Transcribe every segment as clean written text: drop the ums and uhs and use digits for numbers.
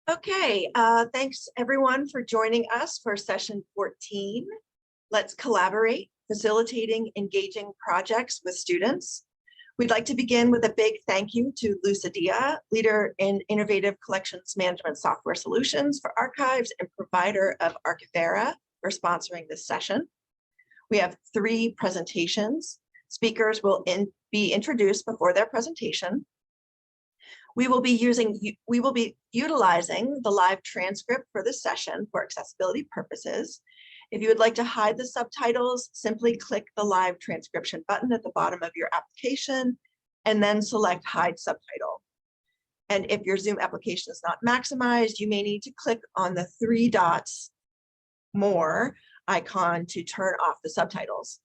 Okay, thanks everyone for joining us for session 14. Let's collaborate, facilitating engaging projects with students. We'd like to begin with a big thank you to Lucidia, leader in innovative collections management software solutions for archives and provider of Archivera, for sponsoring this session. We have 3 presentations. Speakers will be introduced before their presentation. We will be utilizing the live transcript for this session for accessibility purposes. If you would like to hide the subtitles, simply click the live transcription button at the bottom of your application and then select hide subtitle. And if your Zoom application is not maximized, you may need to click on the 3 dots more icon to turn off the subtitles.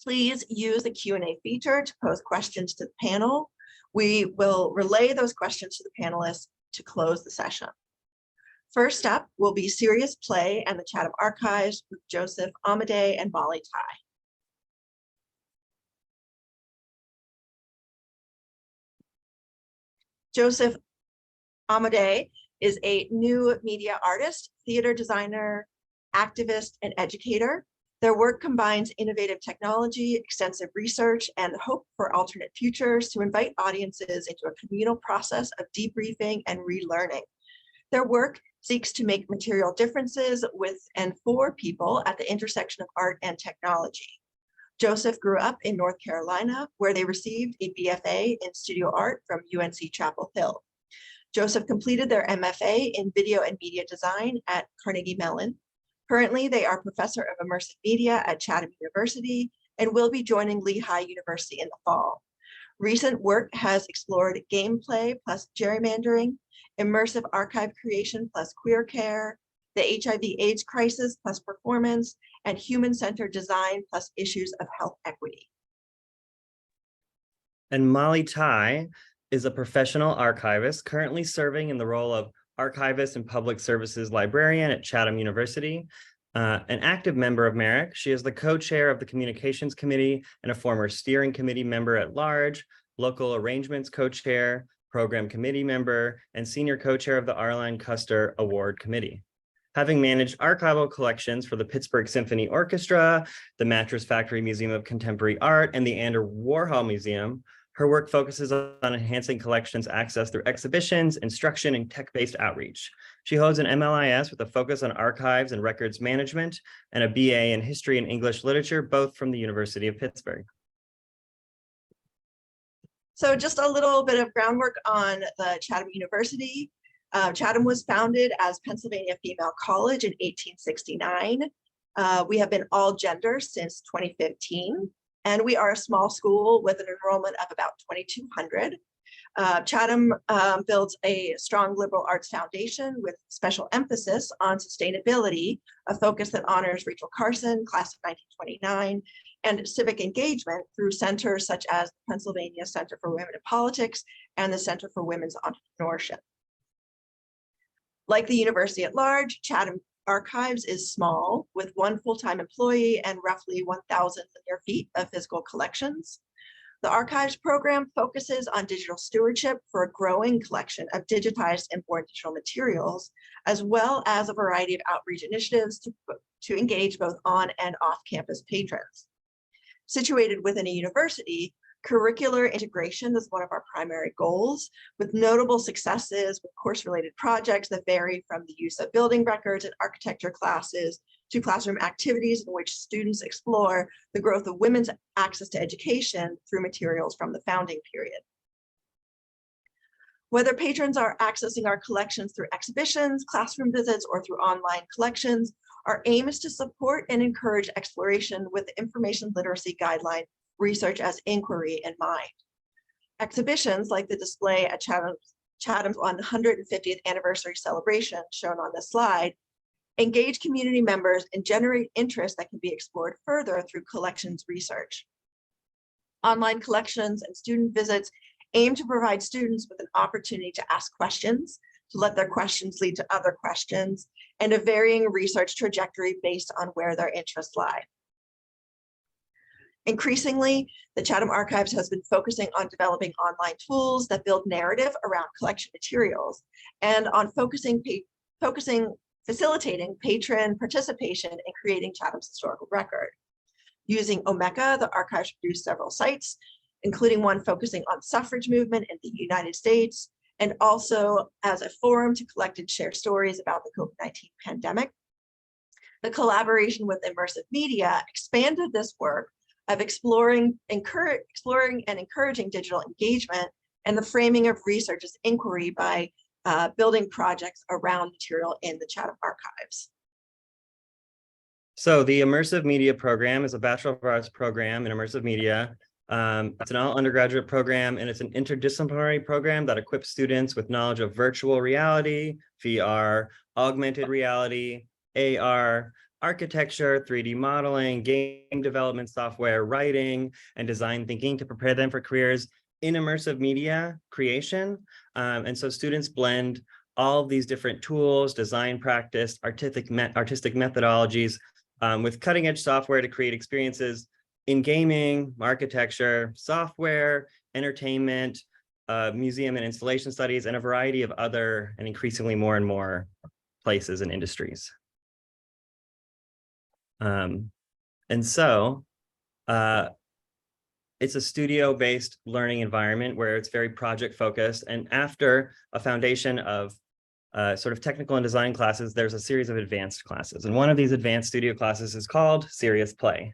Please use the Q&A feature to pose questions to the panel. We will relay those questions to the panelists to close the session. First up will be SeriousPlay and the Chatham Archives with Joseph Amadei and Molly Tai. Joseph Amadei is a new media artist, theater designer, activist, and educator. Their work combines innovative technology, extensive research, and hope for alternate futures to invite audiences into a communal process of debriefing and relearning. Their work seeks to make material differences with and for people at the intersection of art and technology. Joseph grew up in North Carolina, where they received a BFA in studio art from UNC Chapel Hill. Joseph completed their MFA in video and media design at Carnegie Mellon. Currently, they are professor of immersive media at Chatham University and will be joining Lehigh University in the fall. Recent work has explored gameplay plus gerrymandering, immersive archive creation plus queer care, the HIV/AIDS crisis plus performance, and human-centered design plus issues of health equity. And Molly Tai is a professional archivist currently serving in the role of archivist and public services librarian at Chatham University. An active member of MERIC, she is the co-chair of the Communications Committee and a former steering committee member at large, local arrangements co-chair, program committee member, and senior co-chair of the Arline Custer Award Committee. Having managed archival collections for the Pittsburgh Symphony Orchestra, the Mattress Factory Museum of Contemporary Art, and the Andy Warhol Museum, her work focuses on enhancing collections access through exhibitions, instruction, and tech-based outreach. She holds an MLIS with a focus on archives and records management and a BA in history and English literature, both from the University of Pittsburgh. So just a little bit of groundwork on the Chatham University. Chatham was founded as Pennsylvania Female College in 1869. We have been all gender since 2015. And we are a small school with an enrollment of about 2,200. Chatham builds a strong liberal arts foundation with special emphasis on sustainability, a focus that honors Rachel Carson, class of 1929, and civic engagement through centers such as the Pennsylvania Center for Women in Politics and the Center for Women's Entrepreneurship. Like the university at large, Chatham Archives is small, with 1 full-time employee and roughly 1,000 linear feet of physical collections. The Archives program focuses on digital stewardship for a growing collection of digitized and born digital materials, as well as a variety of outreach initiatives to engage both on and off-campus patrons. Situated within a university, curricular integration is one of our primary goals, with notable successes with course-related projects that vary from the use of building records and architecture classes to classroom activities in which students explore the growth of women's access to education through materials from the founding period. Whether patrons are accessing our collections through exhibitions, classroom visits, or through online collections, our aim is to support and encourage exploration with the information literacy guideline research as inquiry in mind. Exhibitions like the display at Chatham's 150th anniversary celebration shown on this slide engage community members and generate interest that can be explored further through collections research. Online collections and student visits aim to provide students with an opportunity to ask questions, to let their questions lead to other questions, and a varying research trajectory based on where their interests lie. Increasingly, the Chatham Archives has been focusing on developing online tools that build narrative around collection materials and on facilitating patron participation in creating Chatham's historical record. Using Omeka, the archives produced several sites, including one focusing on suffrage movement in the United States, and also as a forum to collect and share stories about the COVID-19 pandemic. The collaboration with Immersive Media expanded this work of exploring and encouraging digital engagement and the framing of research as inquiry by building projects around material in the Chatham Archives. So the Immersive Media program is a Bachelor of Arts program in Immersive Media. It's an all undergraduate program, and it's an interdisciplinary program that equips students with knowledge of virtual reality, VR, augmented reality, AR, architecture, 3D modeling, game development software, writing, and design thinking to prepare them for careers in immersive media creation. And so students blend all of these different tools, design practice, artistic methodologies with cutting edge software to create experiences in gaming, architecture, software, entertainment, museum and installation studies, and a variety of other and increasingly more and more places and industries. And so it's a studio-based learning environment where it's very project-focused. And after a foundation of sort of technical and design classes, there's a series of advanced classes. And one of these advanced studio classes is called SeriousPlay.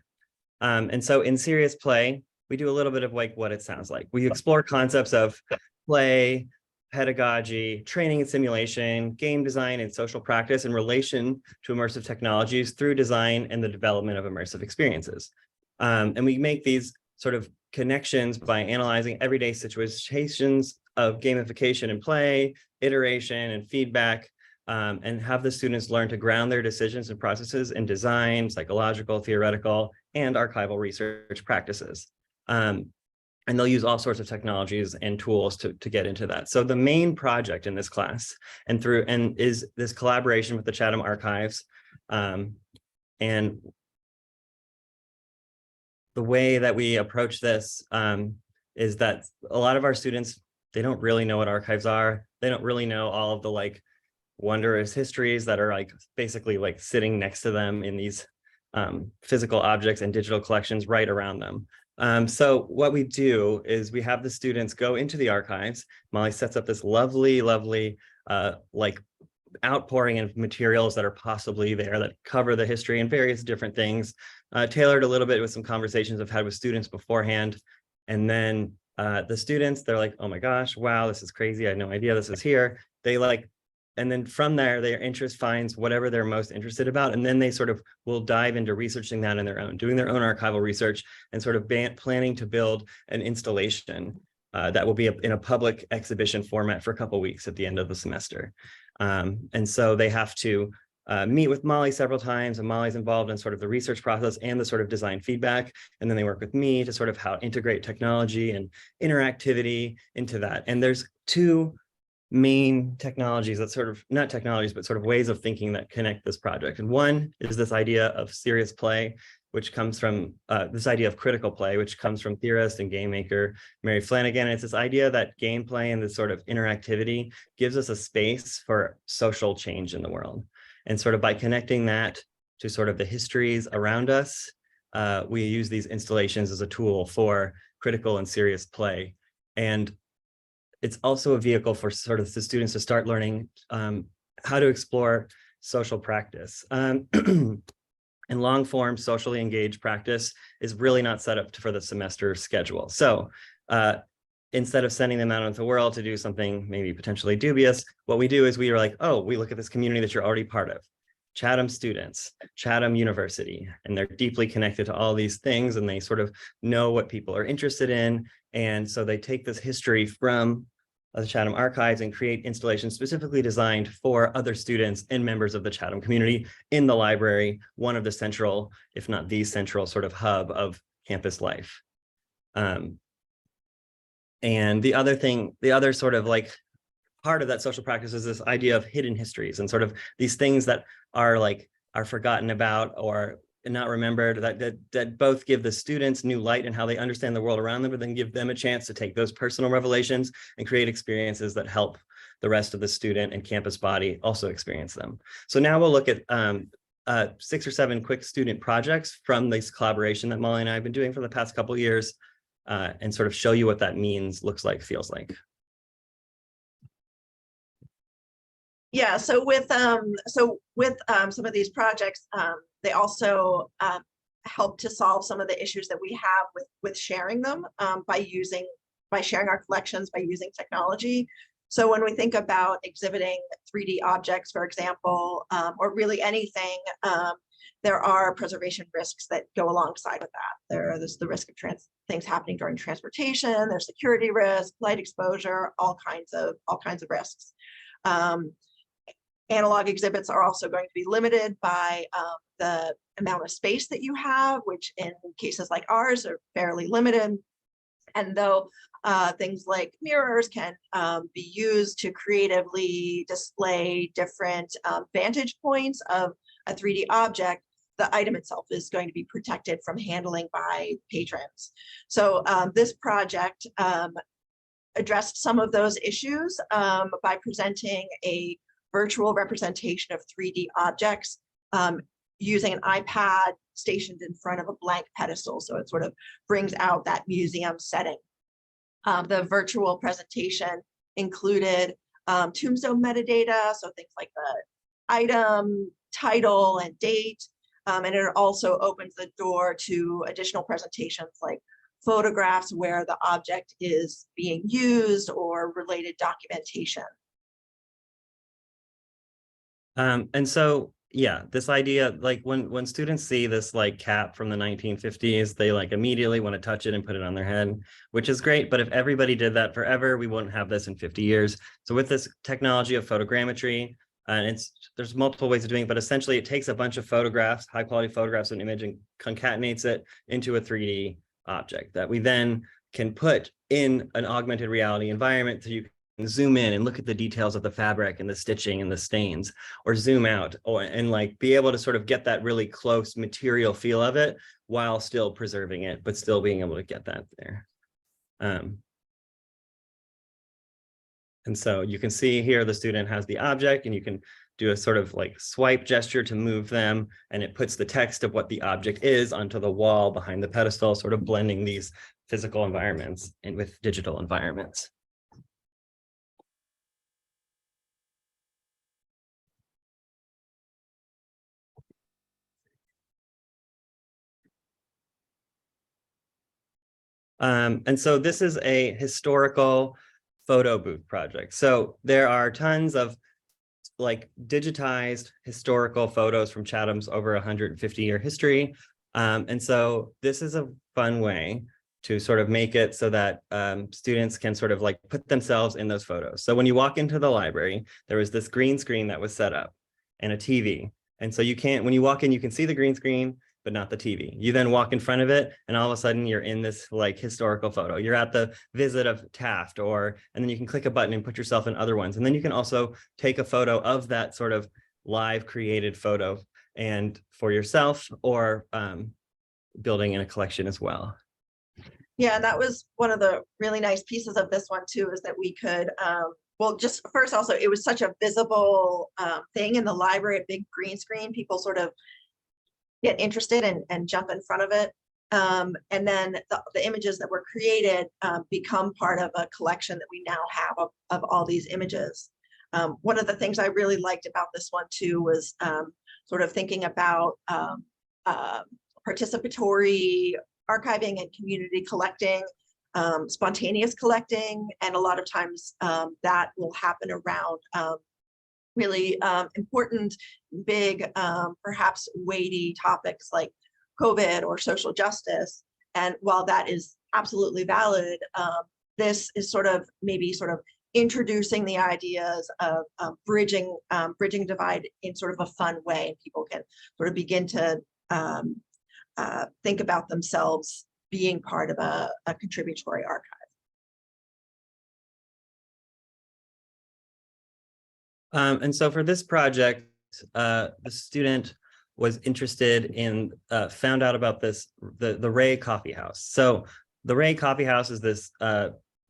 And so in SeriousPlay, we do a little bit of like what it sounds like. We explore concepts of play, pedagogy, training and simulation, game design, and social practice in relation to immersive technologies through design and the development of immersive experiences. And we make these sort of connections by analyzing everyday situations of gamification and play, iteration and feedback, and have the students learn to ground their decisions and processes in design, psychological, theoretical, and archival research practices. And they'll use all sorts of technologies and tools to get into that. So the main project in this class is this collaboration with the Chatham Archives. And the way that we approach this is that a lot of our students, they don't really know what archives are. They don't really know all of the like wondrous histories that are like basically like sitting next to them in these physical objects and digital collections right around them. So what we do is we have the students go into the archives. Molly sets up this lovely, like outpouring of materials that are possibly there that cover the history and various different things, tailored a little bit with some conversations I've had with students beforehand. And then the students, they're like, oh my gosh, wow, this is crazy. I had no idea this is here. And then from there, their interest finds whatever they're most interested about. And then they sort of will dive into researching that on their own, doing their own archival research and sort of planning to build an installation that will be in a public exhibition format for a couple of weeks at the end of the semester. And so they have to meet with Molly several times, and Molly's involved in sort of the research process and the sort of design feedback. And then they work with me to sort of how integrate technology and interactivity into that. And there's two main technologies that sort of, not technologies, but sort of ways of thinking that connect this project. And one is this idea of serious play, which comes from this idea of critical play, which comes from theorist and game maker Mary Flanagan. And it's this idea that gameplay and this sort of interactivity gives us a space for social change in the world. And sort of by connecting that to sort of the histories around us, we use these installations as a tool for critical and serious play. And it's also a vehicle for sort of the students to start learning how to explore social practice. And long form socially engaged practice is really not set up for the semester schedule. So instead of sending them out into the world to do something maybe potentially dubious, what we do is we are like, oh, we look at this community that you're already part of. Chatham students, Chatham University, and they're deeply connected to all these things, and they sort of know what people are interested in. And so they take this history from the Chatham Archives and create installations specifically designed for other students and members of the Chatham community in the library, one of the central, if not the central sort of hub of campus life. And the other sort of like part of that social practice is this idea of hidden histories and sort of these things that are forgotten about or not remembered, that both give the students new light in how they understand the world around them, but then give them a chance to take those personal revelations and create experiences that help the rest of the student and campus body also experience them. So now we'll look at 6 or 7 quick student projects from this collaboration that Molly and I have been doing for the past couple of years, and sort of show you what that means, looks like, feels like. Yeah, so with some of these projects, they also help to solve some of the issues that we have with sharing them by sharing our collections, by using technology. So when we think about exhibiting 3D objects, for example, or really anything, there are preservation risks that go alongside with that. There's the risk of things happening during transportation. There's security risk, light exposure, all kinds of risks. Analog exhibits are also going to be limited by the amount of space that you have, which in cases like ours are fairly limited. And though things like mirrors can be used to creatively display different vantage points of a 3D object, the item itself is going to be protected from handling by patrons. So this project addressed some of those issues by presenting a virtual representation of 3D objects using an iPad stationed in front of a blank pedestal. So it sort of brings out that museum setting. The virtual presentation included tombstone metadata, so things like the item, title, and date. And it also opens the door to additional presentations like photographs where the object is being used or related documentation. And so, yeah, this idea, like when students see this like cap from the 1950s, they like immediately want to touch it and put it on their head, which is great. But if everybody did that forever, we wouldn't have this in 50 years. So with this technology of photogrammetry, and there's multiple ways of doing it, but essentially it takes a bunch of photographs, high quality photographs of an image, and concatenates it into a 3D object that we then can put in an augmented reality environment, so you can zoom in and look at the details of the fabric and the stitching and the stains, or zoom out and like be able to sort of get that really close material feel of it while still preserving it, but still being able to get that there. And so you can see here the student has the object, and you can do a sort of like swipe gesture to move them, and it puts the text of what the object is onto the wall behind the pedestal, sort of blending these physical environments and with digital environments. And so this is a historical photo booth project. So there are tons of like digitized historical photos from Chatham's over 150-year history. And so this is a fun way to sort of make it so that students can sort of like put themselves in those photos. So when you walk into the library, there was this green screen that was set up and a TV. And so when you walk in, you can see the green screen, but not the TV. You then walk in front of it, and all of a sudden you're in this like historical photo. You're at the visit of Taft, and then you can click a button and put yourself in other ones. And then you can also take a photo of that sort of live created photo and for yourself, or building in a collection as well. Yeah, and that was one of the really nice pieces of this one too, is that we could, well, just first also, it was such a visible thing in the library, a big green screen. People sort of get interested and jump in front of it. And then the images that were created become part of a collection that we now have of all these images. One of the things I really liked about this one too was sort of thinking about participatory archiving and community collecting, spontaneous collecting, and a lot of times that will happen around really important, big, perhaps weighty topics like COVID or social justice. And while that is absolutely valid, this is maybe introducing the ideas of bridging divide in sort of a fun way. People can sort of begin to think about themselves being part of a contributory archive. And so for this project, the student was interested in, found out about this, the Ray Coffee House. So the Ray Coffee House is this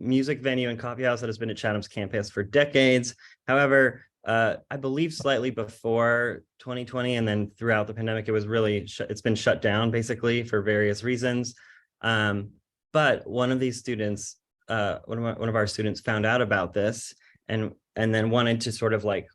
music venue and coffee house that has been at Chatham's campus for decades. However, I believe slightly before 2020 and then throughout the pandemic, it was really, it's been shut down basically for various reasons. But one of these students, one of our students found out about this and then wanted to sort of like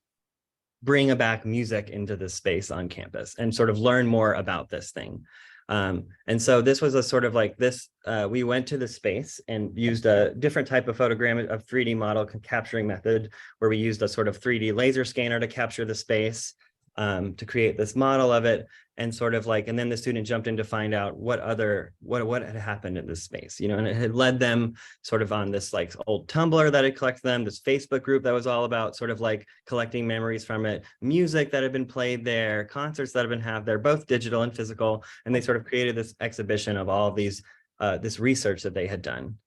bring back music into this space on campus and sort of learn more about this thing. And so this was a sort of like this, we went to the space and used a different type of 3D model capturing method, where we used a sort of 3D laser scanner to capture the space, to create this model of it. And sort of like, and then the student jumped in to find out what had happened in this space, you know, and it had led them sort of on this like old Tumblr that had collected them, this Facebook group that was all about sort of like collecting memories from it, music that had been played there, concerts that have been had there, both digital and physical. And they sort of created this exhibition of all of these, this research that they had done.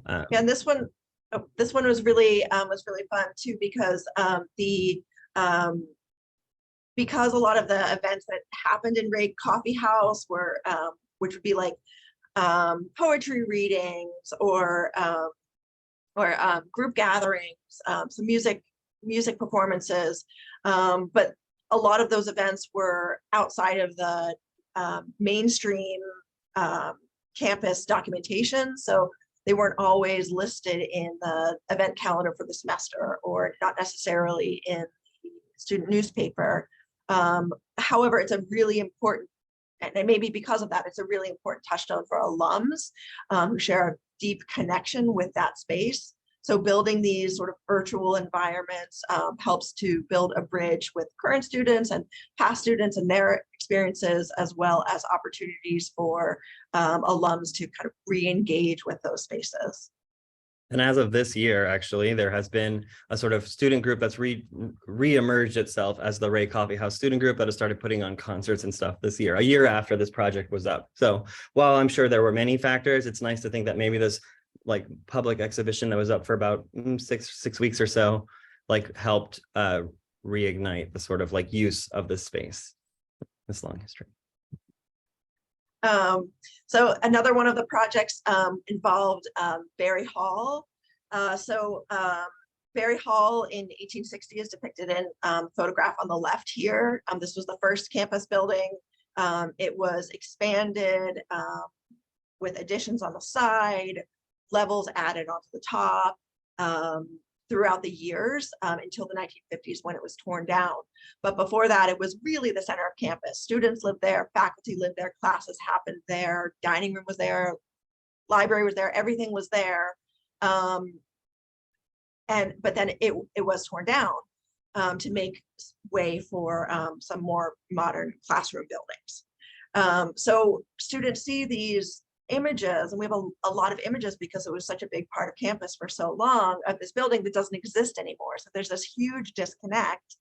And this one was really fun too, because because a lot of the events that happened in Ray Coffee House were, which would be like poetry readings or group gatherings, some music performances, but a lot of those events were outside of the mainstream campus documentation, so they weren't always listed in the event calendar for the semester, or not necessarily in the student newspaper. However, it's a really important, and maybe because of that, it's a really important touchstone for alums who share a deep connection with that space. So building these sort of virtual environments helps to build a bridge with current students and past students and their experiences, as well as opportunities for alums to kind of re-engage with those spaces. And as of this year, actually, there has been a sort of student group that's re-emerged itself as the Ray Coffee House student group that has started putting on concerts and stuff this year, a year after this project was up. So while I'm sure there were many factors, it's nice to think that maybe this like public exhibition that was up for about six weeks or so, like helped reignite the sort of like use of this space, this long history. So another one of the projects involved Barry Hall. Barry Hall in 1860 is depicted in photograph on the left here. This was the first campus building. It was expanded with additions on the side, levels added onto the top throughout the years until the 1950s, when it was torn down. But before that, it was really the center of campus. Students lived there, faculty lived there, classes happened there, dining room was there, library was there, everything was there. But then it was torn down to make way for some more modern classroom buildings. So students see these images, and we have a lot of images because it was such a big part of campus for so long, of this building that doesn't exist anymore. So there's this huge disconnect.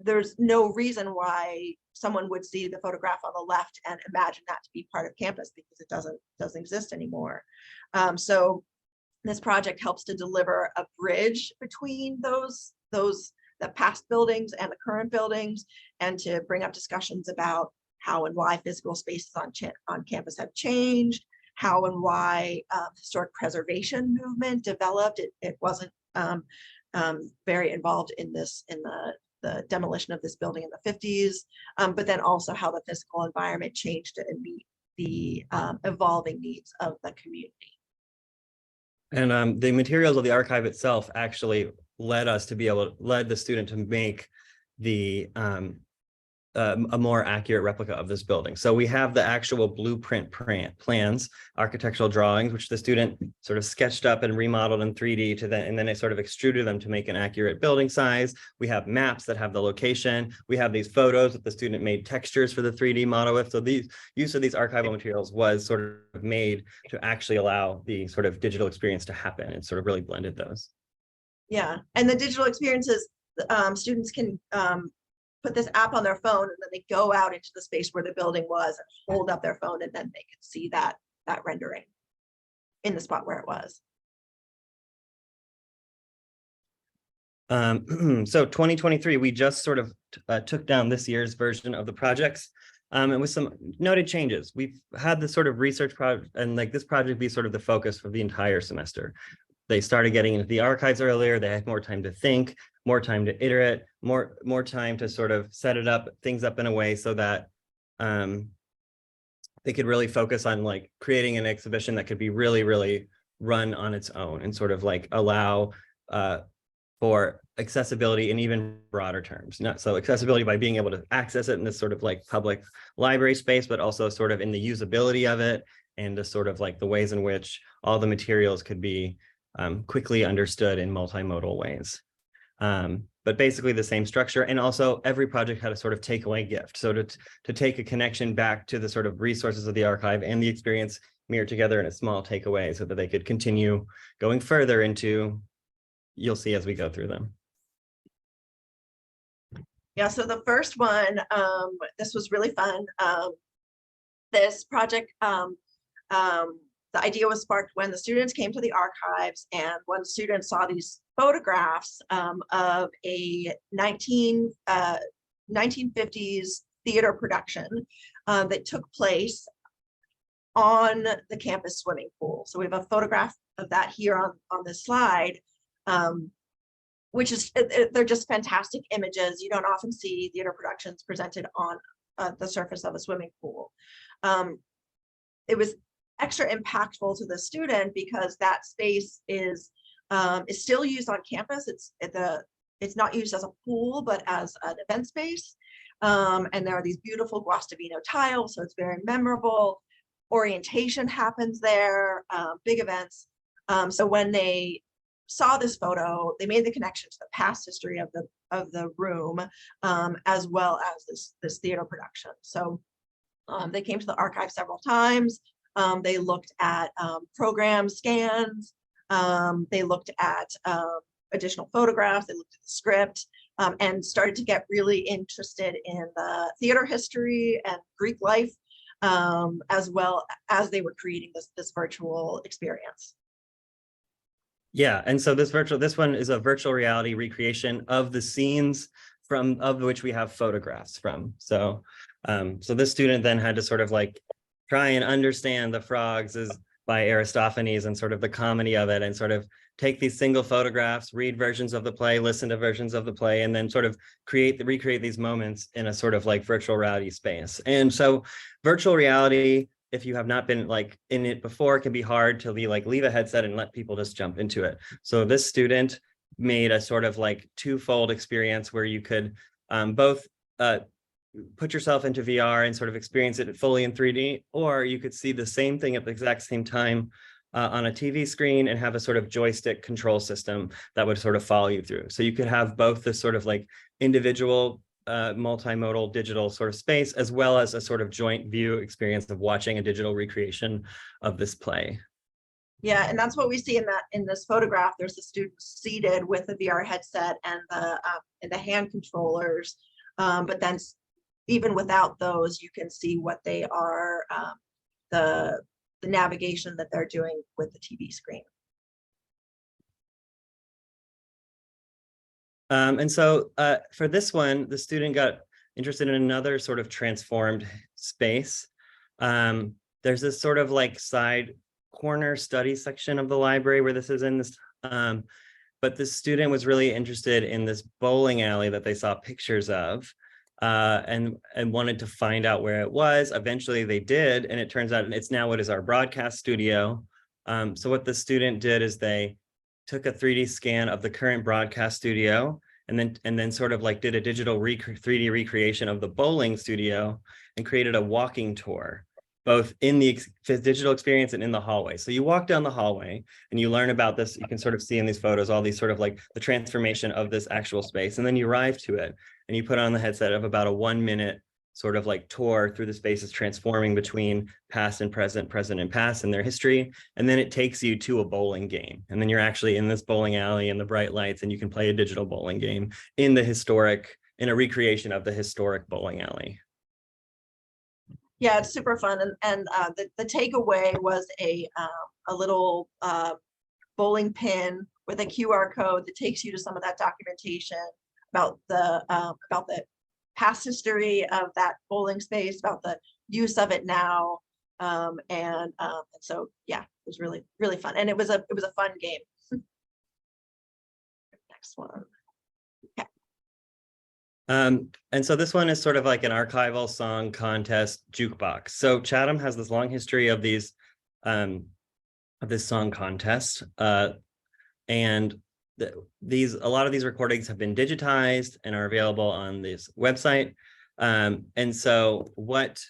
There's no reason why someone would see the photograph on the left and imagine that to be part of campus, because it doesn't exist anymore. So this project helps to deliver a bridge between the past buildings and the current buildings, and to bring up discussions about how and why physical spaces on campus have changed, how and why historic preservation movement developed. It wasn't very involved in the demolition of this building in the 50s, but then also how the physical environment changed to meet the evolving needs of the community. And the materials of the archive itself actually led the student to make the a more accurate replica of this building. So we have the actual blueprint plans, architectural drawings, which the student sort of sketched up and remodeled in 3D and then it sort of extruded them to make an accurate building size. We have maps that have the location. We have these photos that the student made textures for the 3D model with. So the use of these archival materials was sort of made to actually allow the sort of digital experience to happen, and sort of really blended those. Yeah, and the digital experiences, students can put this app on their phone, and then they go out into the space where the building was and hold up their phone, and then they can see that rendering in the spot where it was. So 2023, we just sort of took down this year's version of the projects, and with some noted changes. We've had this sort of research project, and like this project be sort of the focus for the entire semester. They started getting into the archives earlier. They had more time to think, more time to iterate, more time to sort of set it up, things up in a way so that they could really focus on like creating an exhibition that could be really, really run on its own and sort of like allow for accessibility in even broader terms. Not so accessibility by being able to access it in this sort of like public library space, but also sort of in the usability of it and the sort of like the ways in which all the materials could be quickly understood in multimodal ways. But basically the same structure. And also every project had a sort of takeaway gift. So to take a connection back to the sort of resources of the archive and the experience mirrored together in a small takeaway so that they could continue going further into, you'll see as we go through them. Yeah, so the first one, this was really fun. This project, the idea was sparked when the students came to the archives, and one student saw these photographs of a 1950s theater production that took place on the campus swimming pool. So we have a photograph of that here on this slide, which is, they're just fantastic images. You don't often see theater productions presented on the surface of a swimming pool. It was extra impactful to the student because that space is still used on campus. It's not used as a pool, but as an event space. And there are these beautiful Guastavino tiles, so it's very memorable. Orientation happens there, big events. So when they saw this photo, they made the connection to the past history of the room, as well as this theater production. So they came to the archive several times. They looked at program scans. They looked at additional photographs. They looked at the script, and started to get really interested in the theater history and Greek life, as well as they were creating this virtual experience. Yeah, and so this one is a virtual reality recreation of the scenes of which we have photographs from. So so this student then had to sort of like try and understand the frogs by Aristophanes and sort of the comedy of it, and sort of take these single photographs, read versions of the play, listen to versions of the play, and then sort of recreate these moments in a sort of like virtual reality space. And so virtual reality, if you have not been like in it before, can be hard to leave a headset and let people just jump into it. So this student made a sort of like twofold experience where you could both put yourself into VR and sort of experience it fully in 3D, or you could see the same thing at the exact same time on a TV screen and have a sort of joystick control system that would sort of follow you through. So you could have both this sort of like individual multimodal digital sort of space, as well as a sort of joint view experience of watching a digital recreation of this play. Yeah, and that's what we see in this photograph. There's a student seated with a VR headset and the hand controllers, but then even without those, you can see what they are, the navigation that they're doing with the TV screen. And so for this one, the student got interested in another sort of transformed space. There's this sort of like side corner study section of the library where this is in this, but the student was really interested in this bowling alley that they saw pictures of, and wanted to find out where it was. Eventually they did, and it turns out it's now what is our broadcast studio. So what the student did is they took a 3D scan of the current broadcast studio, and then sort of like did a digital 3D recreation of the bowling studio and created a walking tour, both in the digital experience and in the hallway. So you walk down the hallway and you learn about this. You can sort of see in these photos all these sort of like the transformation of this actual space. And then you arrive to it and you put on the headset of about a 1 minute sort of like tour through the spaces transforming between past and present, present and past and their history. And then it takes you to a bowling game. And then you're actually in this bowling alley and the bright lights, and you can play a digital bowling game in a recreation of the historic bowling alley. Yeah, it's super fun, and the takeaway was a little bowling pin with a QR code that takes you to some of that documentation about the past history of that bowling space, about the use of it now. And so, yeah, it was really, really fun. And it was a fun game. Next one. Okay. And so this one is sort of like an archival song contest jukebox. So Chatham has this long history of these, of this song contest. And a lot of these recordings have been digitized and are available on this website. And so what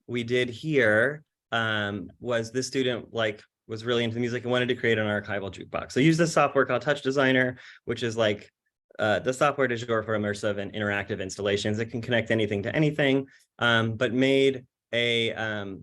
we did here was this student was really into music and wanted to create an archival jukebox. So use this software called Touch Designer, which is like the software du jour for immersive and interactive installations. It can connect anything to anything, but made a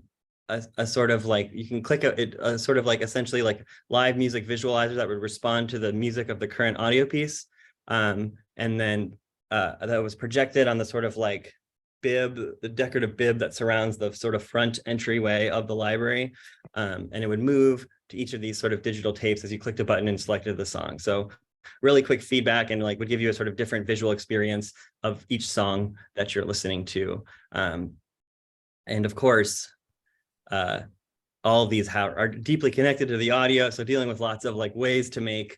sort of like, you can click a sort of like essentially like live music visualizer that would respond to the music of the current audio piece. And then that was projected on the sort of like bib, the decorative bib that surrounds the sort of front entryway of the library. And it would move to each of these sort of digital tapes as you clicked a button and selected the song. So really quick feedback, and like would give you a sort of different visual experience of each song that you're listening to. And of course, all of these are deeply connected to the audio. So dealing with lots of like ways to make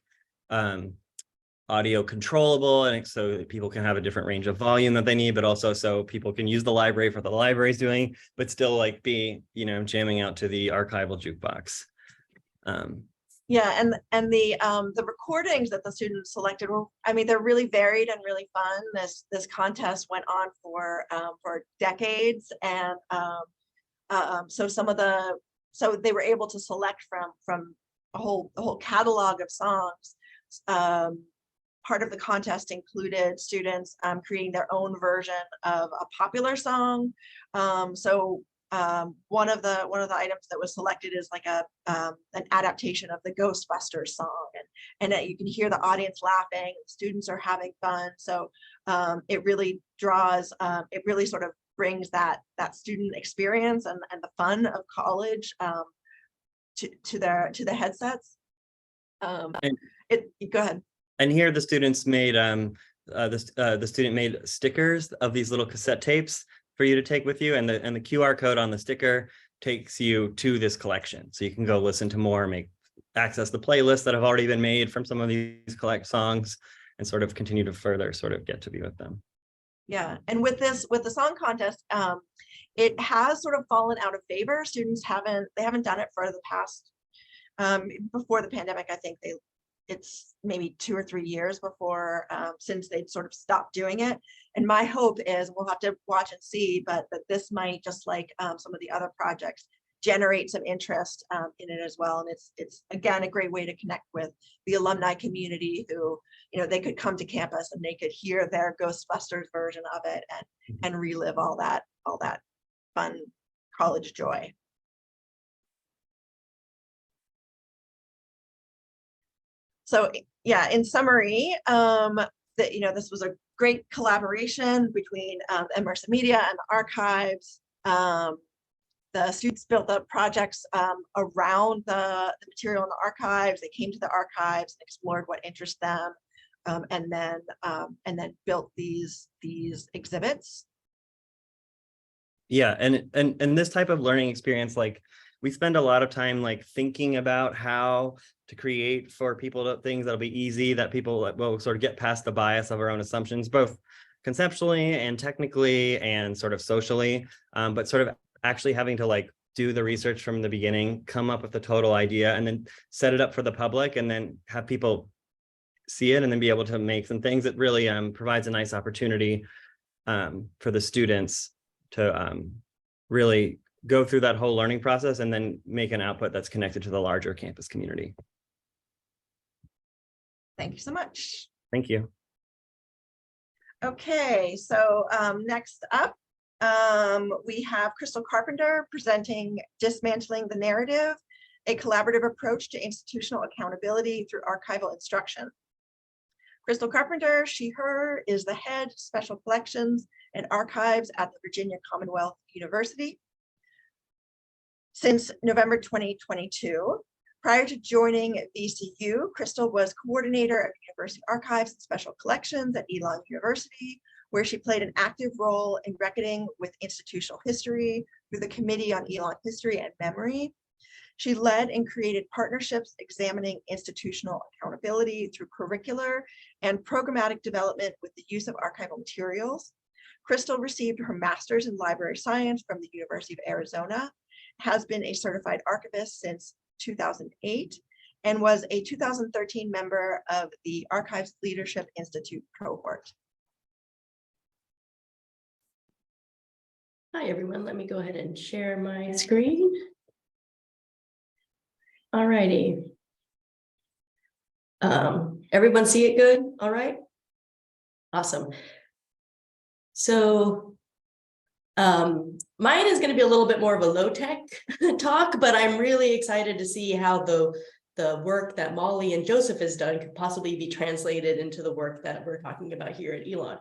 audio controllable, and so that people can have a different range of volume that they need, but also so people can use the library for what the library's doing, but still like be, jamming out to the archival jukebox. Yeah, and the recordings that the students selected were, I mean, they're really varied and really fun. This contest went on for decades, and so they were able to select from a whole catalog of songs. Part of the contest included students creating their own version of a popular song. One of the items that was selected is like an adaptation of the Ghostbusters song, and you can hear the audience laughing, the students are having fun. So it really draws, it really sort of brings that student experience and the fun of college to the headsets. Go ahead. And here the students made the student made stickers of these little cassette tapes for you to take with you, and the QR code on the sticker takes you to this collection, so you can go listen to more, access the playlists that have already been made from some of these collect songs, and sort of continue to further sort of get to be with them. Yeah, and with the song contest, it has sort of fallen out of favor. Students haven't done it for the past before the pandemic. I think it's maybe 2 or 3 years before since they'd sort of stopped doing it. And my hope is, we'll have to watch and see, but that this might, just like some of the other projects, generate some interest in it as well. And it's again a great way to connect with the alumni community who, they could come to campus and they could hear their Ghostbusters version of it and relive all that fun college joy. So yeah, in summary, this was a great collaboration between Immersive Media and the archives. The students built the projects around the material in the archives. They came to the archives and explored what interests them, and then built these exhibits. Yeah, and this type of learning experience, like, we spend a lot of time like thinking about how to create for people things that'll be easy, that people will sort of get past the bias of our own assumptions, both conceptually and technically and sort of socially, but sort of actually having to like do the research from the beginning, come up with the total idea, and then set it up for the public, and then have people see it and then be able to make some things. It really provides a nice opportunity for the students to really go through that whole learning process and then make an output that's connected to the larger campus community. Thank you so much. Thank you. Okay, so next up, we have Crystal Carpenter presenting Dismantling the Narrative, a collaborative approach to institutional accountability through archival instruction. Crystal Carpenter, she/her, is the head special collections and archives at the Virginia Commonwealth University. Since November 2022, Prior to joining VCU, Crystal was coordinator of University Archives and Special Collections at Elon University, where she played an active role in reckoning with institutional history through the Committee on Elon History and Memory. She led and created partnerships examining institutional accountability through curricular and programmatic development with the use of archival materials. Crystal received her master's in library science from the University of Arizona, has been a certified archivist since 2008, and was a 2013 member of the Archives Leadership Institute cohort. Hi, everyone. Let me go ahead and share my screen. All righty. Everyone see it good? All right. Awesome. So mine is going to be a little bit more of a low-tech talk, but I'm really excited to see how the work that Molly and Joseph has done could possibly be translated into the work that we're talking about here at Elon.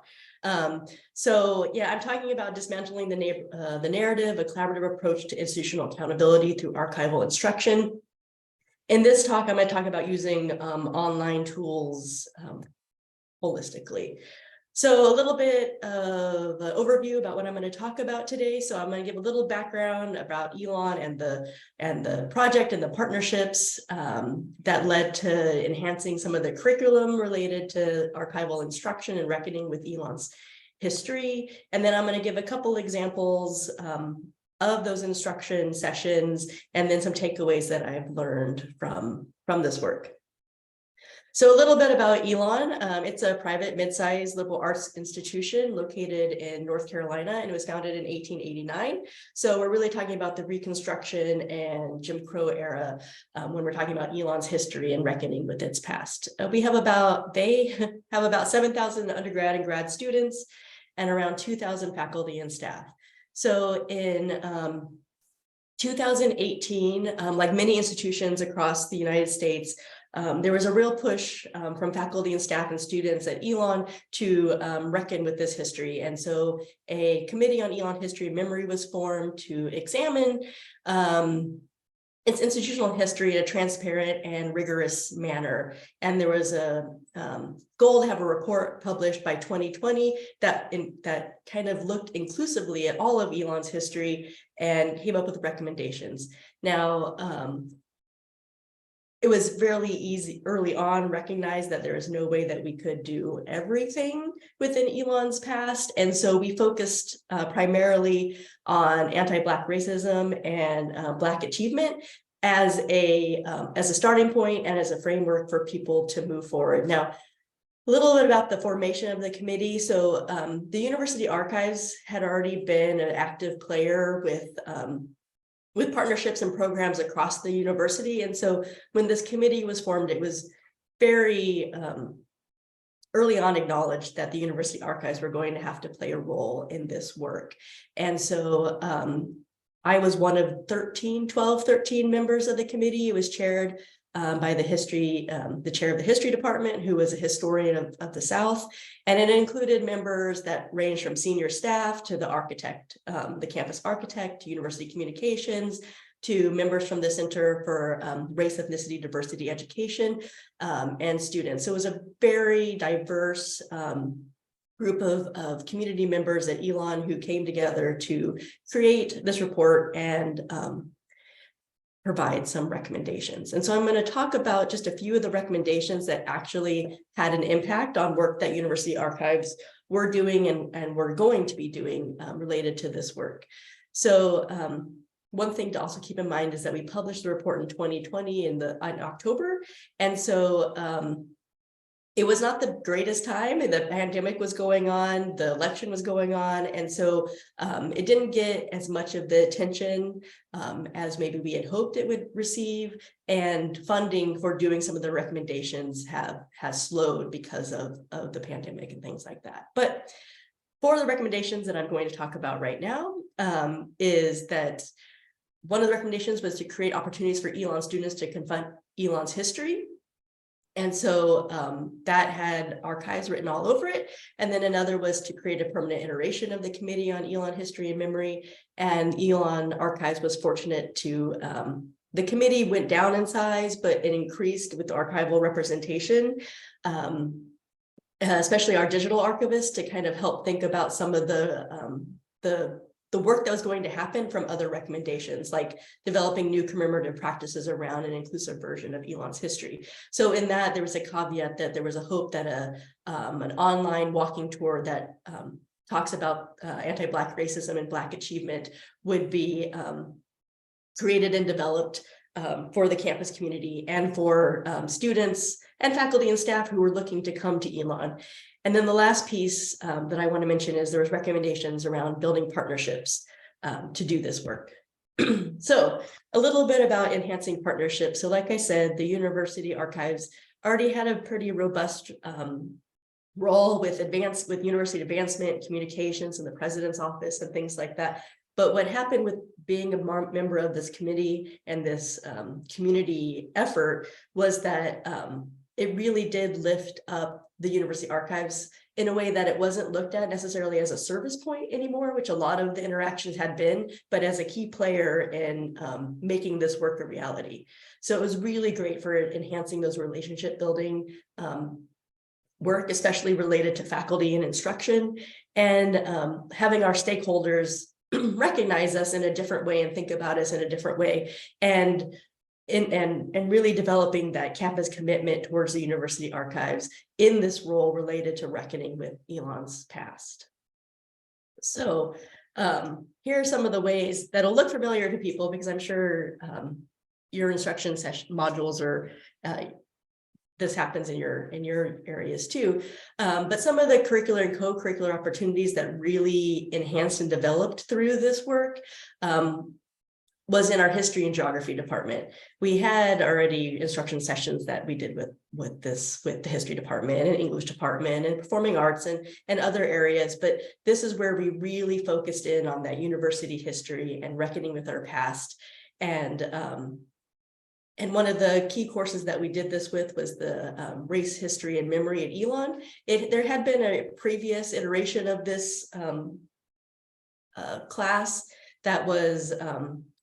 So yeah, I'm talking about dismantling the narrative, a collaborative approach to institutional accountability through archival instruction. In this talk, I'm going to talk about using online tools holistically. So a little bit of an overview about what I'm going to talk about today. So I'm going to give a little background about Elon and the project and the partnerships that led to enhancing some of the curriculum related to archival instruction and reckoning with Elon's history. And then I'm going to give a couple examples of those instruction sessions, and then some takeaways that I've learned from this work. So a little bit about Elon. It's a private mid-sized liberal arts institution located in North Carolina, and it was founded in 1889. So we're really talking about the Reconstruction and Jim Crow era when we're talking about Elon's history and reckoning with its past. They have about 7,000 undergrad and grad students and around 2,000 faculty and staff. So in 2018, like many institutions across the United States, there was a real push from faculty and staff and students at Elon to reckon with this history. And so a committee on Elon history and memory was formed to examine its institutional history in a transparent and rigorous manner. And there was a goal to have a report published by 2020 that kind of looked inclusively at all of Elon's history and came up with recommendations. Now, it was fairly easy early on recognized that there is no way that we could do everything within Elon's past. And so we focused primarily on anti-Black racism and Black achievement as a starting point and as a framework for people to move forward. Now, a little bit about the formation of the committee. So the University Archives had already been an active player with partnerships and programs across the university. And so when this committee was formed, it was very early on acknowledged that the University Archives were going to have to play a role in this work. And so I was one of 13 members of the committee. It was chaired by the chair of the history department, who was a historian of the South. And it included members that ranged from senior staff to the architect, the campus architect, to university communications, to members from the Center for Race, Ethnicity, Diversity, Education, and students. So it was a very diverse group of community members at Elon who came together to create this report and provide some recommendations. And so I'm going to talk about just a few of the recommendations that actually had an impact on work that University Archives were doing and were going to be doing related to this work. So one thing to also keep in mind is that we published the report in 2020 in October. And so it was not the greatest time, and the pandemic was going on, the election was going on. And so it didn't get as much of the attention as maybe we had hoped it would receive. And funding for doing some of the recommendations has slowed because of the pandemic and things like that. But for the recommendations that I'm going to talk about right now is that one of the recommendations was to create opportunities for Elon students to confront Elon's history. And so that had archives written all over it. And then another was to create a permanent iteration of the Committee on Elon History and Memory. And Elon Archives was fortunate to The committee went down in size, but it increased with the archival representation, especially our digital archivists, to kind of help think about some of the work that was going to happen from other recommendations, like developing new commemorative practices around an inclusive version of Elon's history. So in that, there was a caveat that there was a hope that an online walking tour that talks about anti-Black racism and Black achievement would be created and developed for the campus community and for students and faculty and staff who were looking to come to Elon. And then the last piece that I want to mention is there was recommendations around building partnerships to do this work. So a little bit about enhancing partnerships. So like I said, the University Archives already had a pretty robust role with university advancement, communications, and the president's office and things like that. But what happened with being a member of this committee and this community effort was that it really did lift up the University Archives in a way that it wasn't looked at necessarily as a service point anymore, which a lot of the interactions had been, but as a key player in making this work a reality. So it was really great for enhancing those relationship building work, especially related to faculty and instruction, and having our stakeholders recognize us in a different way and think about us in a different way, and really developing that campus commitment towards the University Archives in this role related to reckoning with Elon's past. So here are some of the ways that'll look familiar to people, because I'm sure your instruction session modules are this happens in your areas too. But some of the curricular and co-curricular opportunities that really enhanced and developed through this work was in our history and geography department. We had already instruction sessions that we did with the history department and English department and performing arts and other areas. But this is where we really focused in on that university history and reckoning with our past. And one of the key courses that we did this with was the race, history, and memory at Elon. There had been a previous iteration of this class that was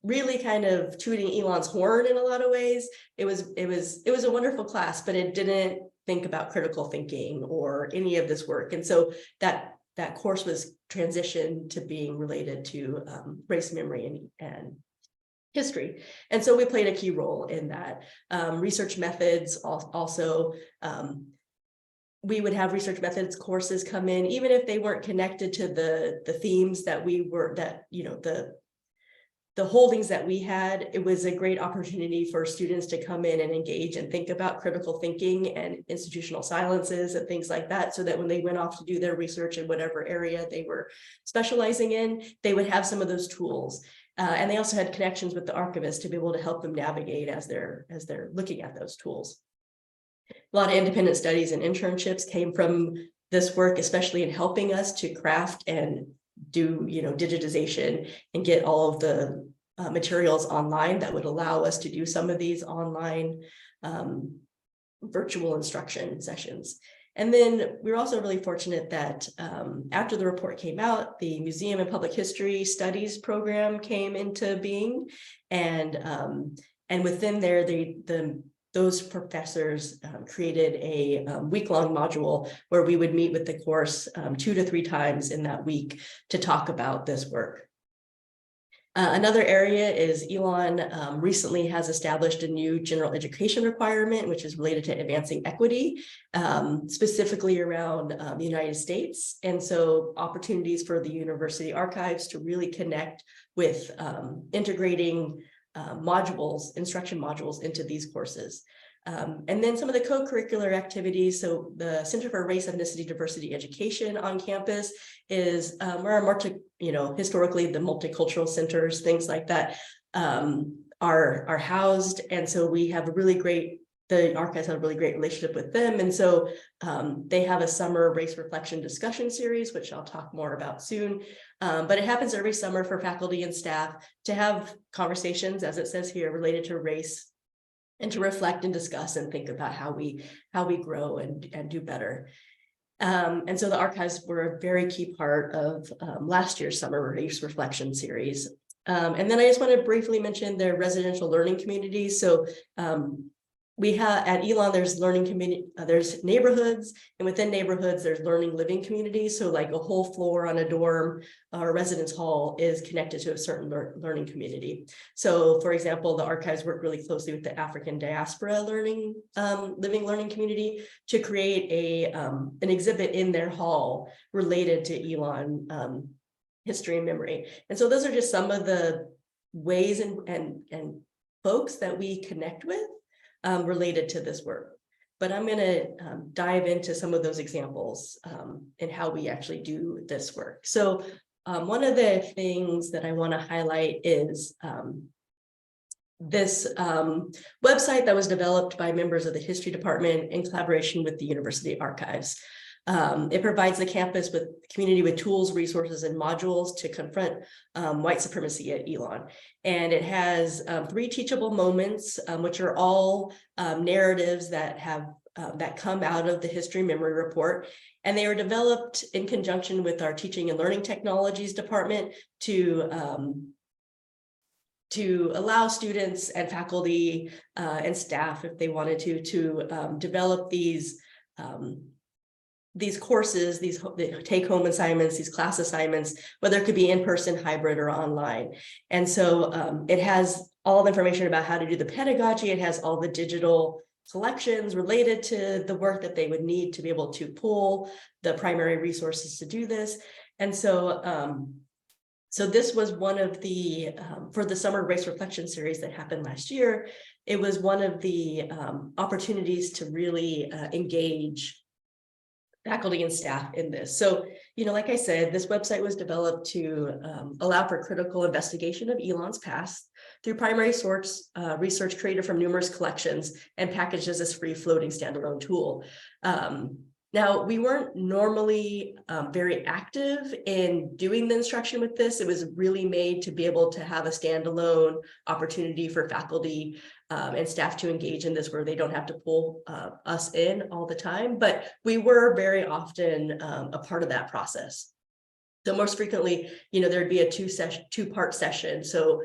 really kind of tooting Elon's horn in a lot of ways. It was a wonderful class, but it didn't think about critical thinking or any of this work. And so that course was transitioned to being related to race, memory, and history. And so we played a key role in that. Research methods also, we would have research methods courses come in, even if they weren't connected to the themes that the holdings that we had. It was a great opportunity for students to come in and engage and think about critical thinking and institutional silences and things like that, so that when they went off to do their research in whatever area they were specializing in, they would have some of those tools. And they also had connections with the archivist to be able to help them navigate as they're looking at those tools. A lot of independent studies and internships came from this work, especially in helping us to craft and do digitization and get all of the materials online that would allow us to do some of these online virtual instruction sessions. And then we were also really fortunate that after the report came out, the Museum and Public History Studies program came into being, and within there, those professors created a week-long module where we would meet with the course 2 to 3 times in that week to talk about this work. Another area is Elon recently has established a new general education requirement, which is related to advancing equity, specifically around the United States. And so opportunities for the University Archives to really connect with integrating instruction modules into these courses. And then some of the co-curricular activities. So the Center for Race, Ethnicity, Diversity Education on campus is where our historically the multicultural centers, things like that, are housed. And so we have the archives have a really great relationship with them. And so they have a summer race reflection discussion series, which I'll talk more about soon. But it happens every summer for faculty and staff to have conversations, as it says here, related to race, and to reflect and discuss and think about how we grow and do better. And so the archives were a very key part of last year's summer race reflection series. And then I just want to briefly mention their residential learning communities. So we have at Elon, there's learning community, there's neighborhoods, and within neighborhoods, there's learning living communities. So like a whole floor on a dorm or residence hall is connected to a certain learning community. So for example, the archives work really closely with the African diaspora living learning community to create an exhibit in their hall related to Elon history and memory. And so those are just some of the ways and folks that we connect with related to this work. But I'm going to dive into some of those examples and how we actually do this work. So one of the things that I want to highlight is this website that was developed by members of the history department in collaboration with the University Archives. It provides the campus with community with tools, resources, and modules to confront white supremacy at Elon. And it has 3 teachable moments, which are all narratives that have that come out of the history memory report. And they were developed in conjunction with our teaching and learning technologies department to allow students and faculty and staff, if they wanted to develop these courses, these take-home assignments, these class assignments, whether it could be in-person, hybrid, or online. And so it has all the information about how to do the pedagogy. It has all the digital collections related to the work that they would need to be able to pull the primary resources to do this. And so, so this was one of the, for the summer race reflection series that happened last year, it was one of the opportunities to really engage faculty and staff in this. So, you know, like I said, this website was developed to allow for critical investigation of Elon's past through primary source research created from numerous collections and packaged as this free floating standalone tool. Now, we weren't normally very active in doing the instruction with this. It was really made to be able to have a standalone opportunity for faculty and staff to engage in this where they don't have to pull us in all the time, but we were very often a part of that process. So most frequently, you know, there'd be a two-part session. So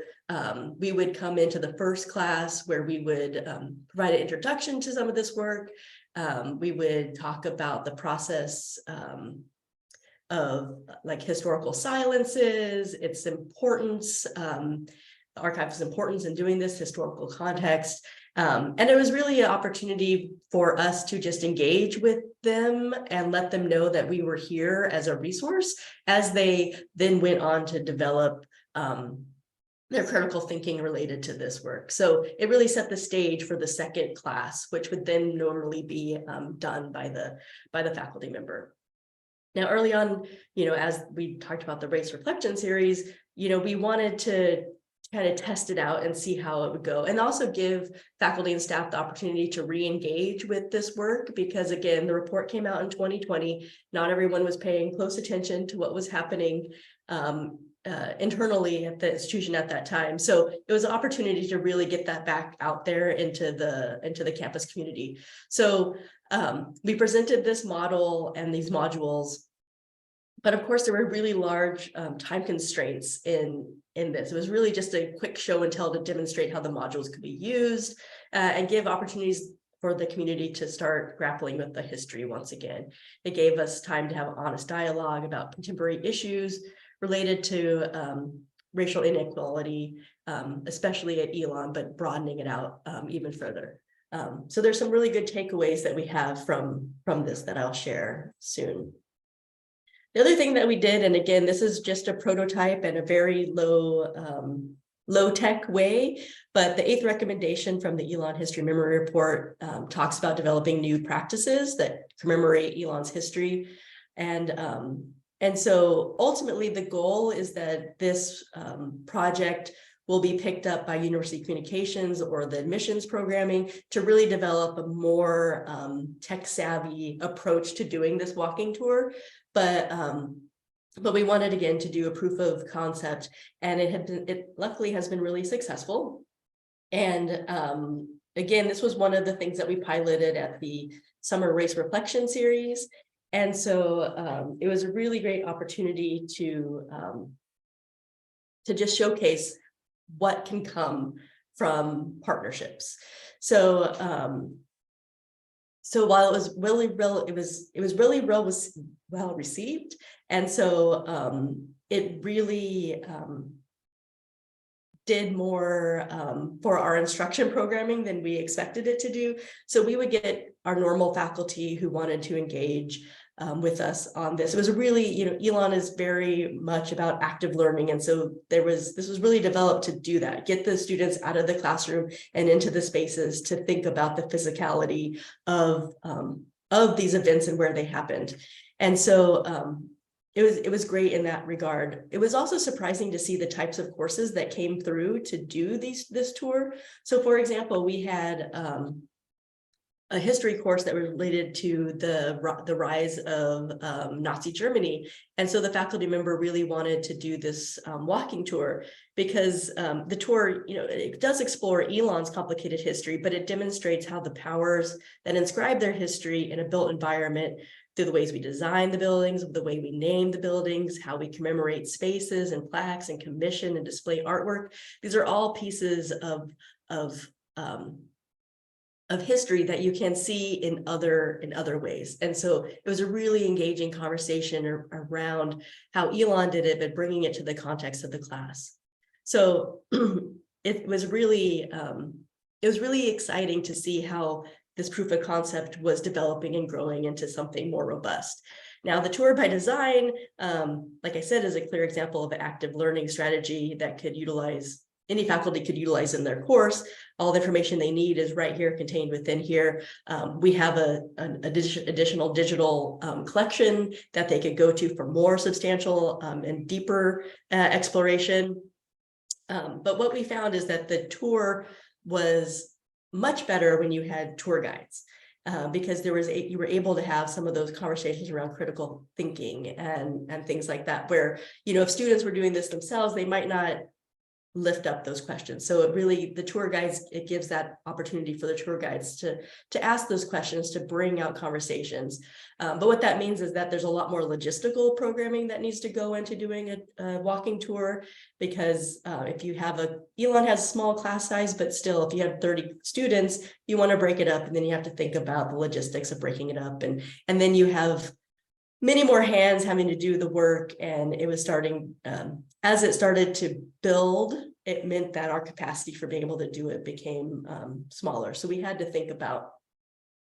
we would come into the first class where we would provide an introduction to some of this work. We would talk about the process of like historical silences, its importance, the archive's importance in doing this historical context. And it was really an opportunity for us to just engage with them and let them know that we were here as a resource as they then went on to develop their critical thinking related to this work. So it really set the stage for the second class, which would then normally be done by the faculty member. Now, early on, you know, as we talked about the race reflection series, you know, we wanted to kind of test it out and see how it would go, and also give faculty and staff the opportunity to re-engage with this work, because again, the report came out in 2020. Not everyone was paying close attention to what was happening internally at the institution at that time. So it was an opportunity to really get that back out there into the campus community. So we presented this model and these modules, but of course there were really large time constraints in this. It was really just a quick show and tell to demonstrate how the modules could be used and give opportunities for the community to start grappling with the history once again. It gave us time to have an honest dialogue about contemporary issues related to racial inequality, especially at Elon, but broadening it out even further. So there's some really good takeaways that we have from this that I'll share soon. The other thing that we did, and again, this is just a prototype and a very low tech way, but the 8th recommendation from the Elon History Memory Report talks about developing new practices that commemorate Elon's history. And so ultimately the goal is that this project will be picked up by University Communications or the admissions programming to really develop a more tech savvy approach to doing this walking tour. But we wanted again to do a proof of concept, and it luckily has been really successful. And again, this was one of the things that we piloted at the Summer Race Reflection series. And so it was a really great opportunity to just showcase what can come from partnerships. So so while it was really well received, and so it really did more for our instruction programming than we expected it to do. So we would get our normal faculty who wanted to engage with us on this. It was a really, you know, Elon is very much about active learning. And so this was really developed to do that, get the students out of the classroom and into the spaces to think about the physicality of these events and where they happened. And so it was great in that regard. It was also surprising to see the types of courses that came through to do this tour. So for example, we had a history course that was related to the rise of Nazi Germany. And so the faculty member really wanted to do this walking tour because the tour, you know, it does explore Elon's complicated history, but it demonstrates how the powers that inscribe their history in a built environment through the ways we design the buildings, the way we name the buildings, how we commemorate spaces and plaques and commission and display artwork. These are all pieces of history that you can see in other ways. And so it was a really engaging conversation around how Elon did it, but bringing it to the context of the class. So it was really exciting to see how this proof of concept was developing and growing into something more robust. Now, the tour by design, like I said, is a clear example of an active learning strategy that any faculty could utilize in their course. All the information they need is right here, contained within here. We have an additional digital collection that they could go to for more substantial and deeper exploration. But what we found is that the tour was much better when you had tour guides, because you were able to have some of those conversations around critical thinking and things like that, where, you know, if students were doing this themselves, they might not lift up those questions. So the tour guides, it gives that opportunity for the tour guides to ask those questions, to bring out conversations. But what that means is that there's a lot more logistical programming that needs to go into doing a walking tour, because if you have Elon has a small class size, but still, if you have 30 students, you want to break it up, and then you have to think about the logistics of breaking it up. And then you have many more hands having to do the work, and it was starting, as it started to build, it meant that our capacity for being able to do it became smaller. So we had to think about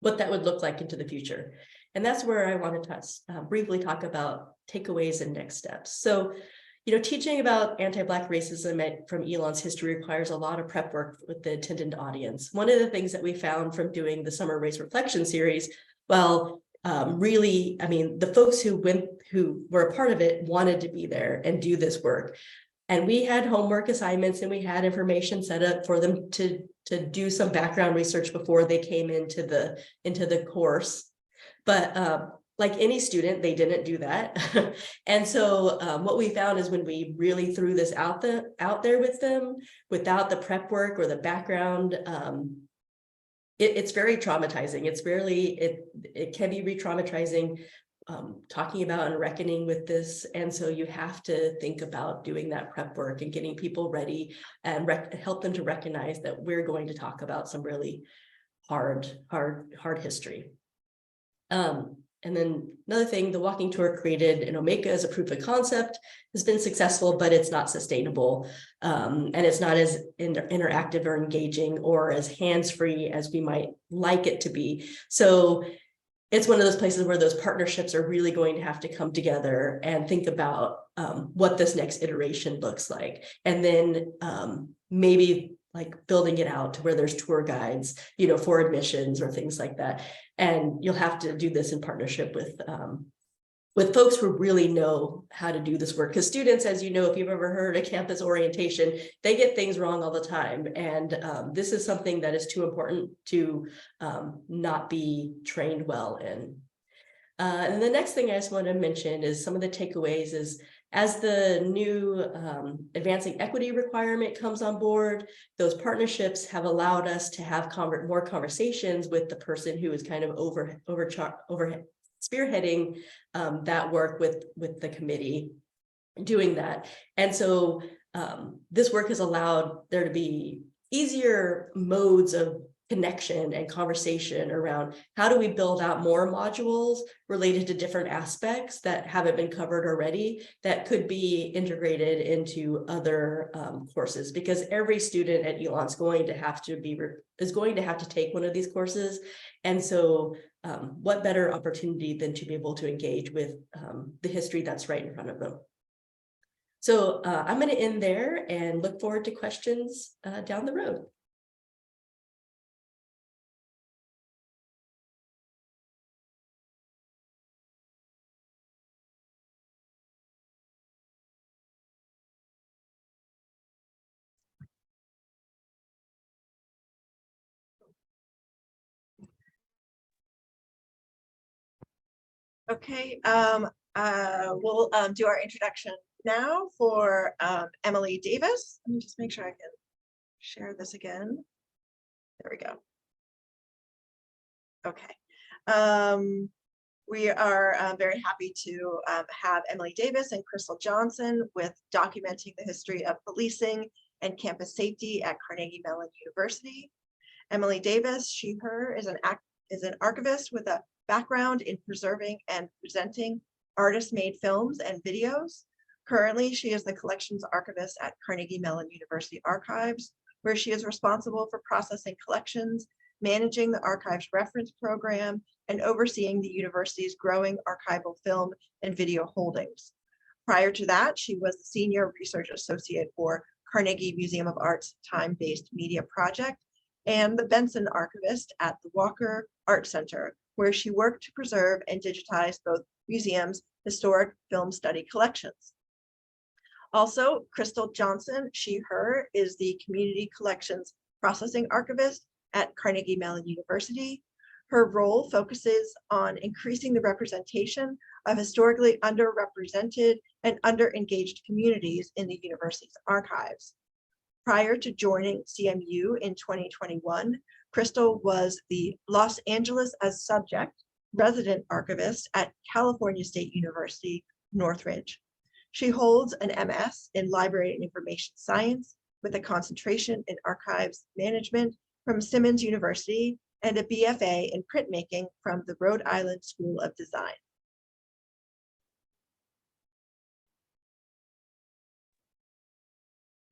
what that would look like into the future. And that's where I wanted to briefly talk about takeaways and next steps. So, you know, teaching about anti-Black racism from Elon's history requires a lot of prep work with the attendant audience. One of the things that we found from doing the Summer Race Reflection series, really, I mean, the folks who were a part of it wanted to be there and do this work. And we had homework assignments, and we had information set up for them to do some background research before they came into the course. But like any student, they didn't do that. And so what we found is when we really threw this out there with them without the prep work or the background, it's very traumatizing. It can be re-traumatizing, talking about and reckoning with this. And so you have to think about doing that prep work and getting people ready and help them to recognize that we're going to talk about some really hard history. And then another thing, the walking tour created in Omeka as a proof of concept has been successful, but it's not sustainable. And it's not as interactive or engaging or as hands-free as we might like it to be. So it's one of those places where those partnerships are really going to have to come together and think about what this next iteration looks like. And then maybe like building it out to where there's tour guides, you know, for admissions or things like that. And you'll have to do this in partnership with folks who really know how to do this work. Because students, as you know, if you've ever heard of campus orientation, they get things wrong all the time. And this is something that is too important to not be trained well in. And the next thing I just want to mention is some of the takeaways is, as the new advancing equity requirement comes on board, those partnerships have allowed us to have more conversations with the person who is kind of over spearheading that work with the committee doing that. And so this work has allowed there to be easier modes of connection and conversation around how do we build out more modules related to different aspects that haven't been covered already that could be integrated into other courses, because every student at Elon is going to have to take one of these courses. And so what better opportunity than to be able to engage with the history that's right in front of them. So I'm going to end there and look forward to questions down the road. Okay, we'll do our introduction now for Emily Davis. Let me just make sure I can share this again. There we go. Okay. We are very happy to have Emily Davis and Crystal Johnson with documenting the history of policing and campus safety at Carnegie Mellon University. Emily Davis, she, her, is an archivist with a background in preserving and presenting artist-made films and videos. Currently, she is the collections archivist at Carnegie Mellon University Archives, where she is responsible for processing collections, managing the archives reference program, and overseeing the university's growing archival film and video holdings. Prior to that, she was the senior research associate for Carnegie Museum of Art's time-based media project and the Benson archivist at the Walker Art Center, where she worked to preserve and digitize both museums' historic film study collections. Also, Crystal Johnson, she, her, is the Community Collections Processing Archivist at Carnegie Mellon University. Her role focuses on increasing the representation of historically underrepresented and underengaged communities in the university's archives. Prior to joining CMU in 2021, Crystal was the Los Angeles as subject resident archivist at California State University, Northridge. She holds an MS in Library and Information Science with a concentration in Archives Management from Simmons University and a BFA in Printmaking from the Rhode Island School of Design.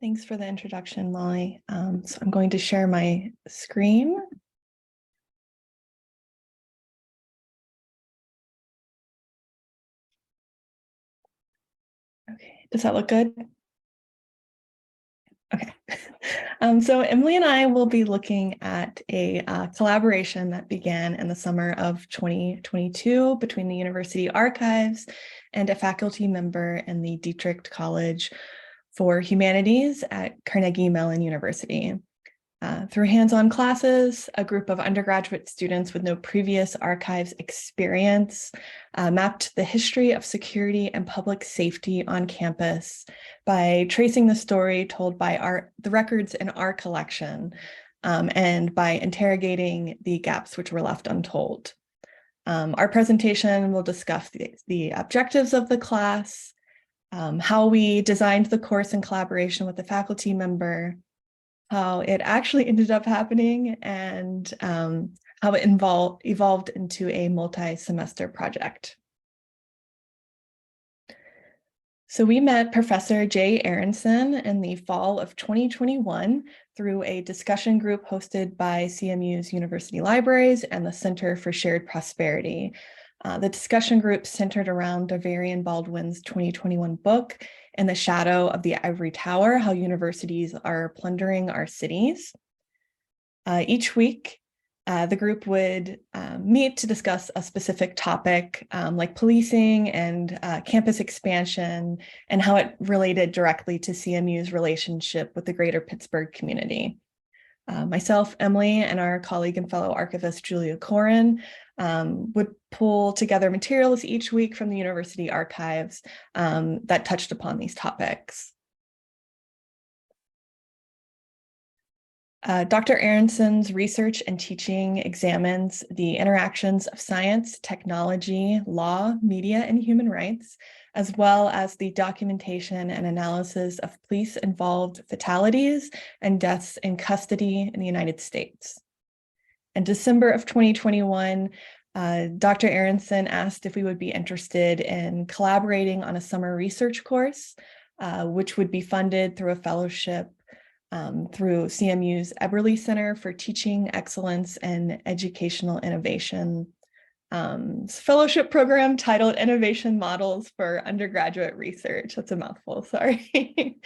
Thanks for the introduction, Molly. So I'm going to share my screen. Okay, does that look good? Okay. So Emily and I will be looking at a collaboration that began in the summer of 2022 between the University Archives and a faculty member in the Dietrich College for Humanities at Carnegie Mellon University. Through hands-on classes, a group of undergraduate students with no previous archives experience mapped the history of security and public safety on campus by tracing the story told by the records in our collection and by interrogating the gaps which were left untold. Our presentation will discuss the objectives of the class, how we designed the course in collaboration with the faculty member, how it actually ended up happening, and how it evolved into a multi-semester project. So we met Professor Jay Aronson in the fall of 2021 through a discussion group hosted by CMU's University Libraries and the Center for Shared Prosperity. The discussion group centered around Davarian Baldwin's 2021 book, In the Shadow of the Ivory Tower, How Universities Are Plundering Our Cities. Each week, the group would meet to discuss a specific topic like policing and campus expansion and how it related directly to CMU's relationship with the greater Pittsburgh community. Myself, Emily, and our colleague and fellow archivist, Julia Corin, would pull together materials each week from the university archives that touched upon these topics. Dr. Aronson's research and teaching examines the interactions of science, technology, law, media, and human rights as well as the documentation and analysis of police-involved fatalities and deaths in custody in the United States. In December of 2021, Dr. Aronson asked if we would be interested in collaborating on a summer research course, which would be funded through a fellowship through CMU's Eberly Center for Teaching Excellence and Educational Innovation. Fellowship program titled Innovation Models for Undergraduate Research. That's a mouthful, sorry.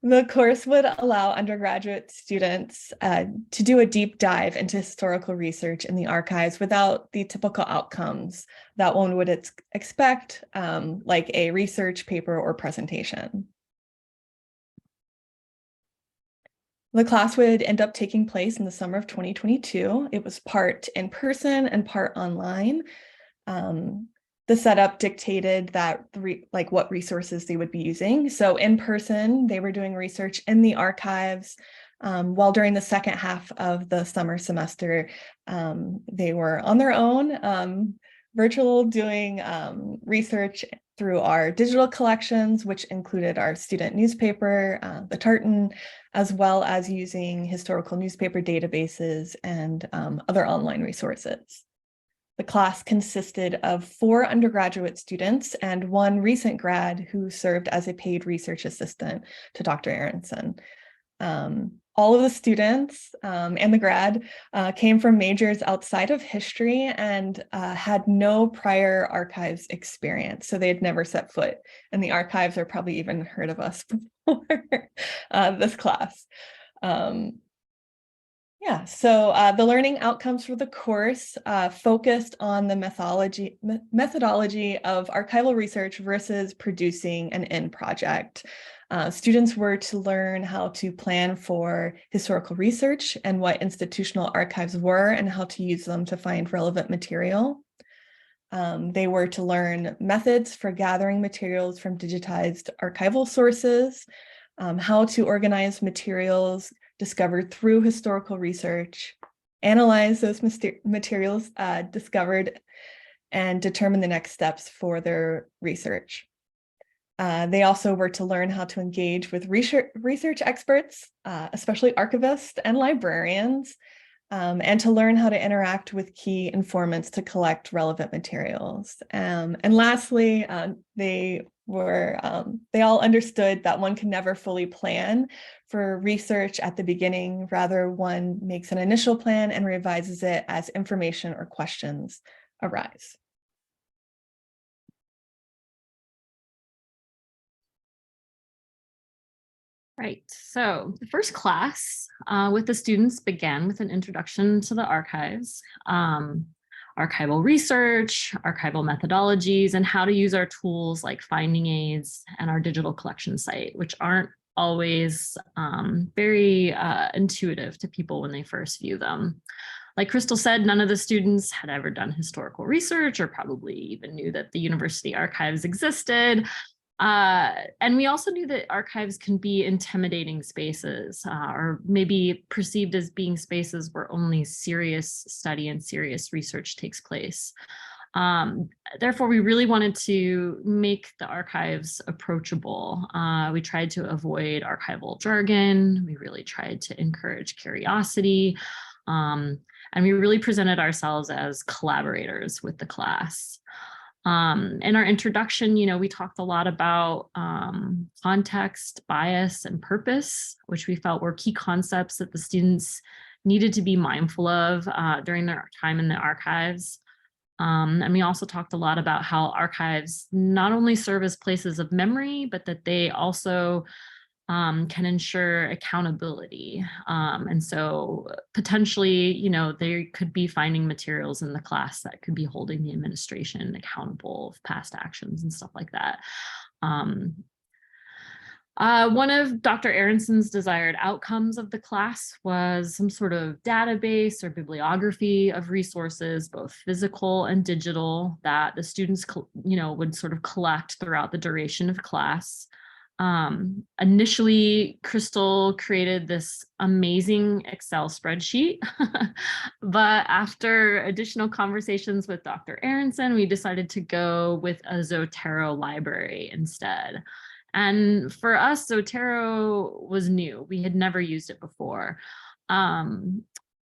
The course would allow undergraduate students to do a deep dive into historical research in the archives without the typical outcomes that one would expect, like a research paper or presentation. The class would end up taking place in the summer of 2022. It was part in person and part online. The setup dictated that what resources they would be using. So in person, they were doing research in the archives, while during the second half of the summer semester, they were on their own, virtual, doing research through our digital collections, which included our student newspaper, the Tartan, as well as using historical newspaper databases and other online resources. The class consisted of 4 undergraduate students and 1 recent grad who served as a paid research assistant to Dr. Aronson. All of the students and the grad came from majors outside of history and had no prior archives experience. So they had never set foot in the archives or probably even heard of us before this class. The learning outcomes for the course focused on the methodology of archival research versus producing an end project. Students were to learn how to plan for historical research and what institutional archives were and how to use them to find relevant material. They were to learn methods for gathering materials from digitized archival sources, how to organize materials discovered through historical research, analyze those materials discovered, and determine the next steps for their research. They also were to learn how to engage with research experts, especially archivists and librarians, and to learn how to interact with key informants to collect relevant materials. And lastly, they all understood that one can never fully plan for research at the beginning. Rather, one makes an initial plan and revises it as information or questions arise. Right, so the first class with the students began with an introduction to the archives, archival research, archival methodologies, and how to use our tools like finding aids and our digital collection site, which aren't always very intuitive to people when they first view them. Like Crystal said, none of the students had ever done historical research or probably even knew that the university archives existed. And we also knew that archives can be intimidating spaces or maybe perceived as being spaces where only serious study and serious research takes place. Therefore, we really wanted to make the archives approachable. We tried to avoid archival jargon. We really tried to encourage curiosity. And we really presented ourselves as collaborators with the class. In our introduction, we talked a lot about context, bias, and purpose, which we felt were key concepts that the students needed to be mindful of during their time in the archives. And we also talked a lot about how archives not only serve as places of memory, but that they also can ensure accountability. And so potentially, they could be finding materials in the class that could be holding the administration accountable of past actions and stuff like that. One of Dr. Aronson's desired outcomes of the class was some sort of database or bibliography of resources, both physical and digital, that the students, would sort of collect throughout the duration of class. Initially, Crystal created this amazing Excel spreadsheet, but after additional conversations with Dr. Aronson, we decided to go with a Zotero library instead. And for us, Zotero was new. We had never used it before.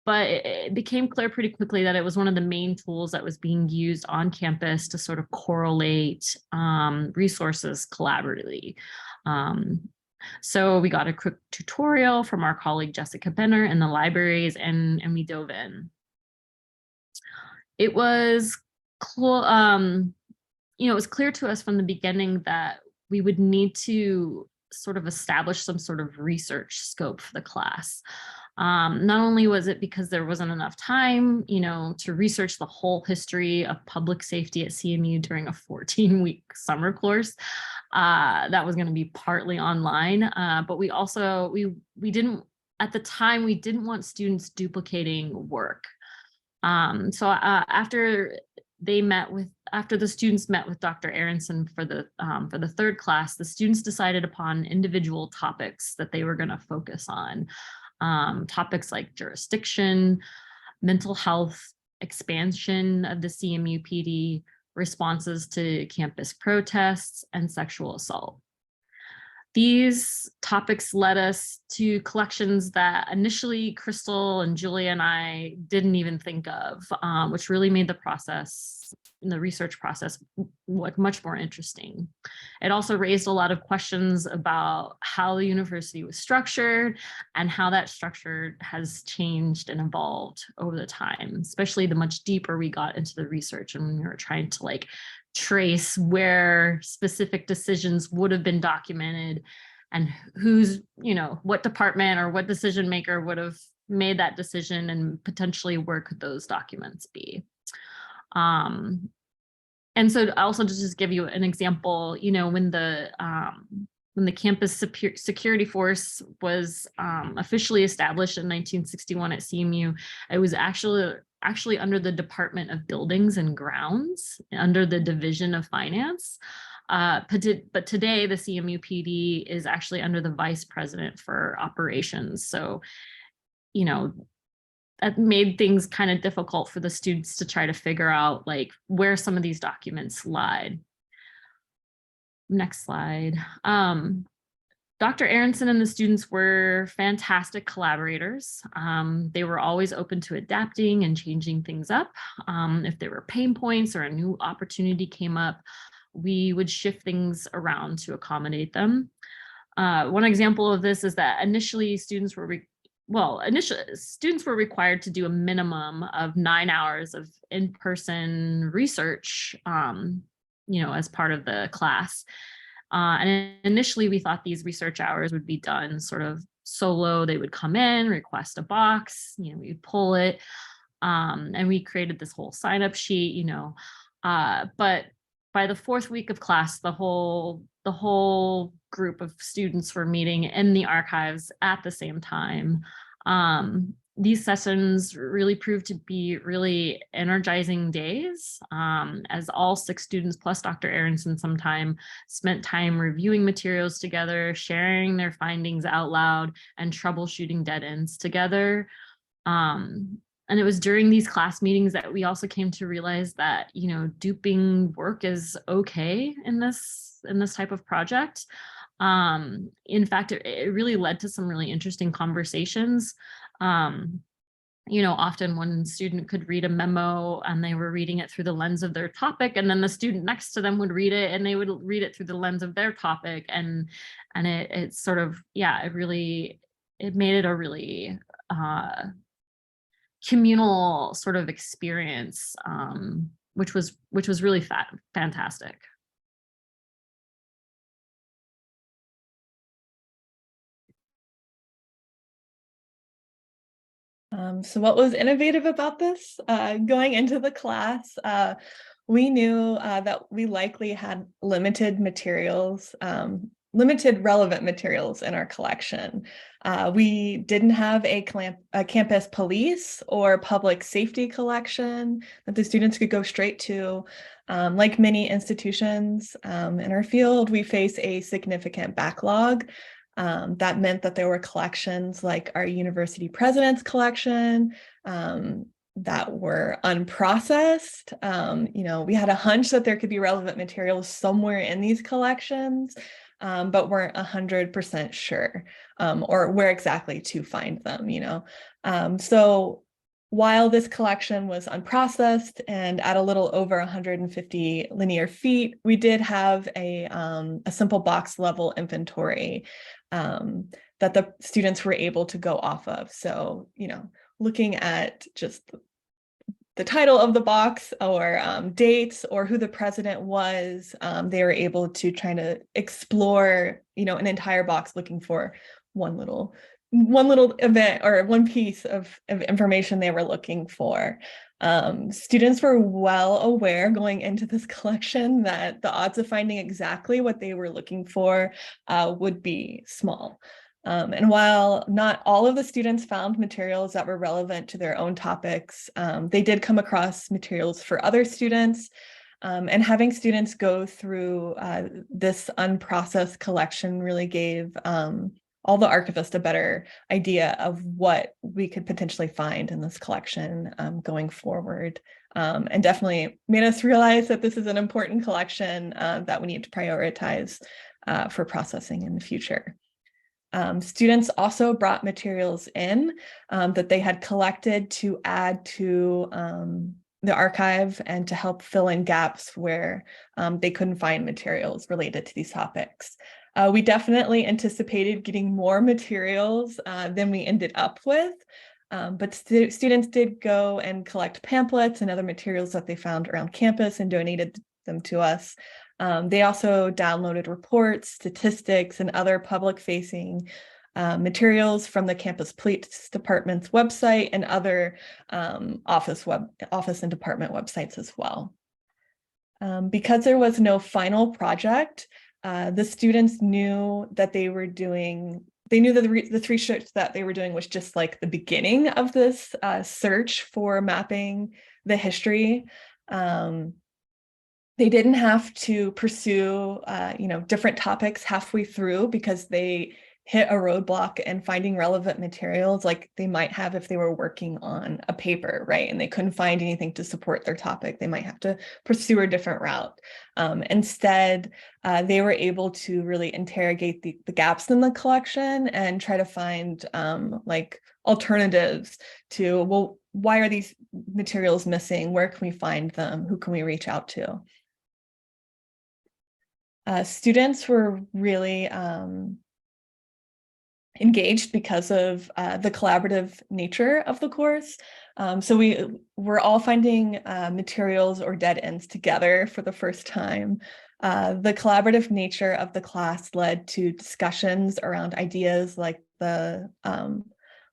But it became clear pretty quickly that it was one of the main tools that was being used on campus to sort of correlate resources collaboratively. So we got a quick tutorial from our colleague Jessica Benner in the libraries, and we dove in. It was, it was clear to us from the beginning that we would need to sort of establish some sort of research scope for the class. Not only was it because there wasn't enough time, to research the whole history of public safety at CMU during a 14-week summer course that was going to be partly online, but we also, we didn't, at the time, we didn't want students duplicating work. So after the students met with Dr. Aronson for the third class, the students decided upon individual topics that they were going to focus on. Topics like jurisdiction, mental health, expansion of the CMU PD, responses to campus protests, and sexual assault. These topics led us to collections that initially Crystal and Julia and I didn't even think of, which really made the research process much more interesting. It also raised a lot of questions about how the university was structured and how that structure has changed and evolved over the time, especially the much deeper we got into the research and when we were trying to trace where specific decisions would have been documented and who's, what department or what decision maker would have made that decision, and potentially where could those documents be. And so also to just give you an example, when the campus security force was officially established in 1961 at CMU, it was actually under the Department of Buildings and Grounds, under the Division of Finance. But today the CMU PD is actually under the Vice President for Operations. So, that made things kind of difficult for the students to try to figure out where some of these documents lied. Next slide. Dr. Aronson and the students were fantastic collaborators. They were always open to adapting and changing things up. If there were pain points or a new opportunity came up, we would shift things around to accommodate them. One example of this is that initially students were required to do a minimum of 9 hours of in-person research, as part of the class. And initially we thought these research hours would be done sort of solo. They would come in, request a box, we'd pull it, and we created this whole sign-up sheet, but by the fourth week of class, the whole group of students were meeting in the archives at the same time. These sessions really proved to be really energizing days, as all 6 students plus Dr. Aronson spent time reviewing materials together, sharing their findings out loud, and troubleshooting dead ends together. And it was during these class meetings that we also came to realize that, duping work is okay in this type of project. In fact, it really led to some really interesting conversations. Often one student could read a memo and they were reading it through the lens of their topic, and then the student next to them would read it and they would read it through the lens of their topic. And it sort of, it made it a really communal sort of experience, which was really fantastic. So what was innovative about this? Going into the class, we knew that we likely had limited materials limited relevant materials in our collection. We didn't have a campus police or public safety collection that the students could go straight to. Like many institutions in our field, we face a significant backlog. That meant that there were collections like our university president's collection that were unprocessed. We had a hunch that there could be relevant materials somewhere in these collections, but weren't 100% sure or where exactly to find them. So while this collection was unprocessed and at a little over 150 linear feet, we did have a simple box level inventory that the students were able to go off of. So, looking at just the title of the box or dates or who the president was, they were able to try to explore, an entire box looking for one little event or one piece of information they were looking for. Students were well aware going into this collection that the odds of finding exactly what they were looking for would be small. And while not all of the students found materials that were relevant to their own topics, they did come across materials for other students. And having students go through this unprocessed collection really gave all the archivists a better idea of what we could potentially find in this collection going forward. And definitely made us realize that this is an important collection that we need to prioritize for processing in the future. Students also brought materials in that they had collected to add to the archive and to help fill in gaps where they couldn't find materials related to these topics. We definitely anticipated getting more materials than we ended up with, but students did go and collect pamphlets and other materials that they found around campus and donated them to us. They also downloaded reports, statistics, and other public-facing materials from the campus police department's website and other office and department websites as well. Because there was no final project, the students knew that they knew that the research that they were doing was just like the beginning of this search for mapping the history. They didn't have to pursue, different topics halfway through because they hit a roadblock in finding relevant materials like they might have if they were working on a paper, right? And they couldn't find anything to support their topic. They might have to pursue a different route. Instead, they were able to really interrogate the gaps in the collection and try to find alternatives to, well, why are these materials missing? Where can we find them? Who can we reach out to? Students were really engaged because of the collaborative nature of the course. So we were all finding materials or dead ends together for the first time. The collaborative nature of the class led to discussions around ideas like the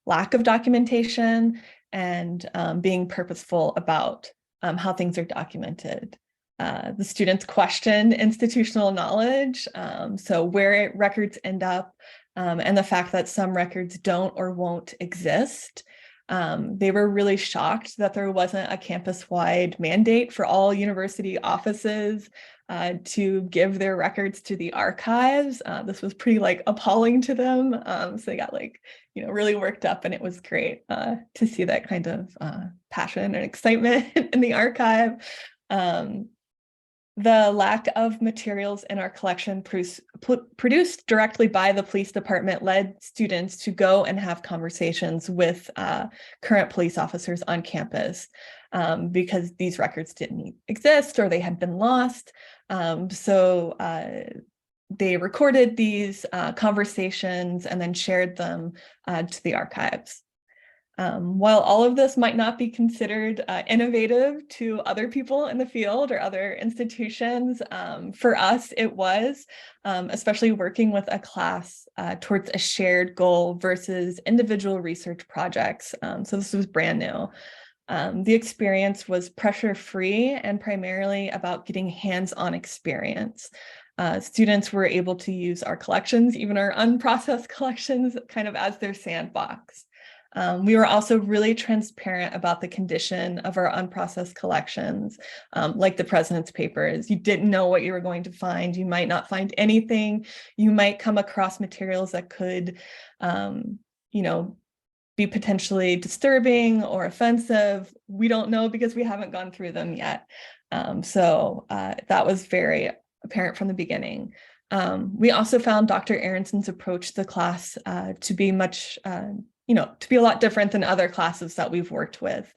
lack of documentation and being purposeful about how things are documented. The students questioned institutional knowledge, so where records end up, and the fact that some records don't or won't exist. They were really shocked that there wasn't a campus-wide mandate for all university offices to give their records to the archives. This was pretty appalling to them. So they got really worked up, and it was great to see that kind of passion and excitement in the archive. The lack of materials in our collection produced directly by the police department led students to go and have conversations with current police officers on campus because these records didn't exist or they had been lost. So they recorded these conversations and then shared them to the archives. While all of this might not be considered innovative to other people in the field or other institutions, for us it was, especially working with a class towards a shared goal versus individual research projects. So this was brand new. The experience was pressure-free and primarily about getting hands-on experience. Students were able to use our collections, even our unprocessed collections, kind of as their sandbox. We were also really transparent about the condition of our unprocessed collections, like the president's papers. You didn't know what you were going to find. You might not find anything. You might come across materials that could, be potentially disturbing or offensive. We don't know because we haven't gone through them yet. So that was very apparent from the beginning. We also found Dr. Aronson's approach to the class to be much, to be a lot different than other classes that we've worked with.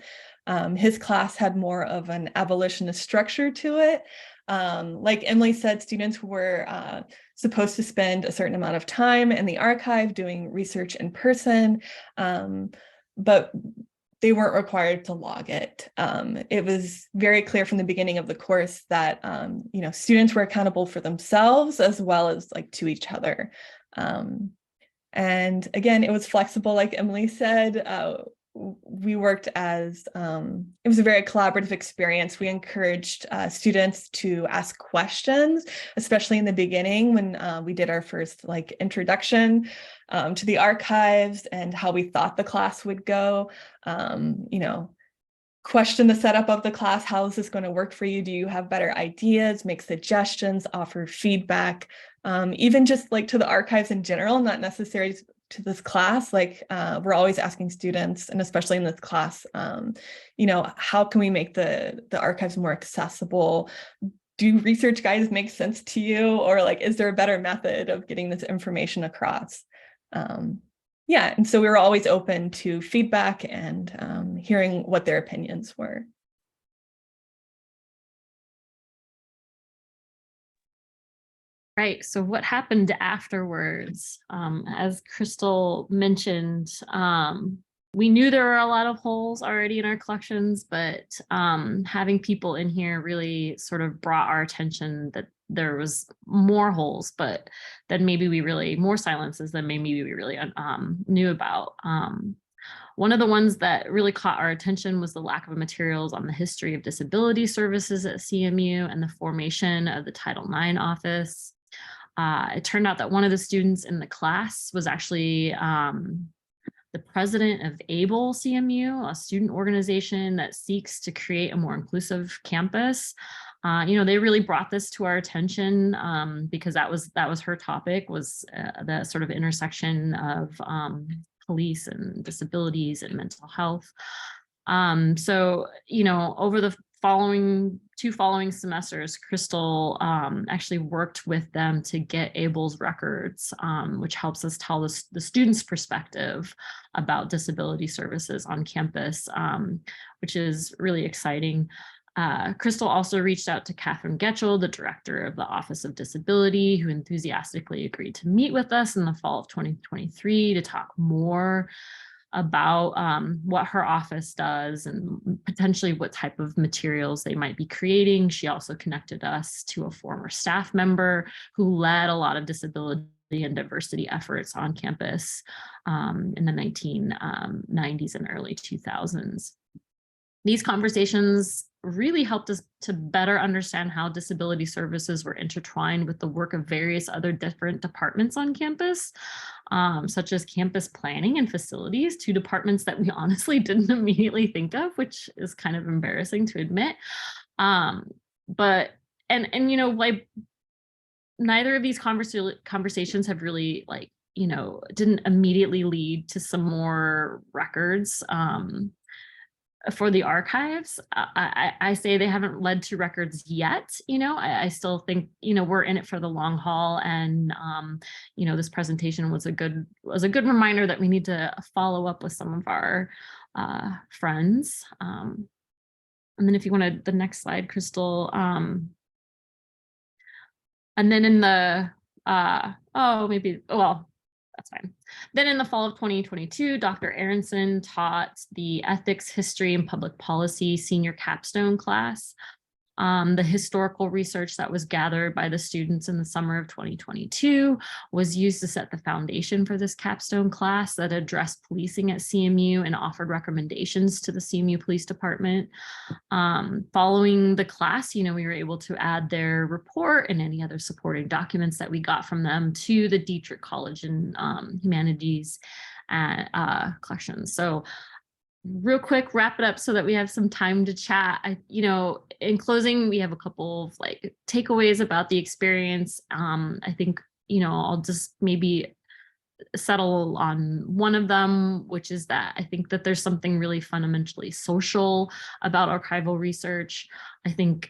His class had more of an abolitionist structure to it. Like Emily said, students were supposed to spend a certain amount of time in the archive doing research in person, but they weren't required to log it. It was very clear from the beginning of the course that students were accountable for themselves as well as like to each other. And again, it was flexible, like Emily said. We worked as, it was a very collaborative experience. We encouraged students to ask questions, especially in the beginning when we did our first like introduction to the archives and how we thought the class would go. Question the setup of the class. How is this going to work for you? Do you have better ideas? Make suggestions, offer feedback, even just like to the archives in general, not necessarily to this class. Like we're always asking students, and especially in this class, how can we make the archives more accessible? Do research guides make sense to you? Or like, is there a better method of getting this information across? Yeah, and so we were always open to feedback and hearing what their opinions were. Right. So what happened afterwards? As Crystal mentioned, we knew there were a lot of holes already in our collections, but having people in here really sort of brought our attention that there was more holes, but then maybe more silences than maybe we really knew about. One of the ones that really caught our attention was the lack of materials on the history of disability services at CMU and the formation of the Title IX office. It turned out that one of the students in the class was actually the president of ABLE CMU, a student organization that seeks to create a more inclusive campus. They really brought this to our attention because that was her topic, was the sort of intersection of police and disabilities and mental health. So, over the two following semesters, Crystal actually worked with them to get ABLE's records, which helps us tell the students' perspective about disability services on campus, which is really exciting. Crystal also reached out to Catherine Getchell, the director of the Office of Disability, who enthusiastically agreed to meet with us in the fall of 2023 to talk more about what her office does and potentially what type of materials they might be creating. She also connected us to a former staff member who led a lot of disability and diversity efforts on campus in the 1990s and early 2000s. These conversations really helped us to better understand how disability services were intertwined with the work of various other different departments on campus, such as campus planning and facilities, two departments that we honestly didn't immediately think of, which is kind of embarrassing to admit. But neither of these conversations have really didn't immediately lead to some more records for the archives. I say they haven't led to records yet. I still think we're in it for the long haul, and this presentation was a good reminder that we need to follow up with some of our friends. And then if you wanted the next slide, Crystal. And then in the that's fine. Then in the fall of 2022, Dr. Aronson taught the Ethics, History, and Public Policy senior capstone class. The historical research that was gathered by the students in the summer of 2022 was used to set the foundation for this capstone class that addressed policing at CMU and offered recommendations to the CMU Police Department. Following the class, we were able to add their report and any other supporting documents that we got from them to the Dietrich College in Humanities collections. So real quick, wrap it up so that we have some time to chat. In closing, we have a couple of takeaways about the experience. I think, I'll just maybe settle on one of them, which is that I think that there's something really fundamentally social about archival research. I think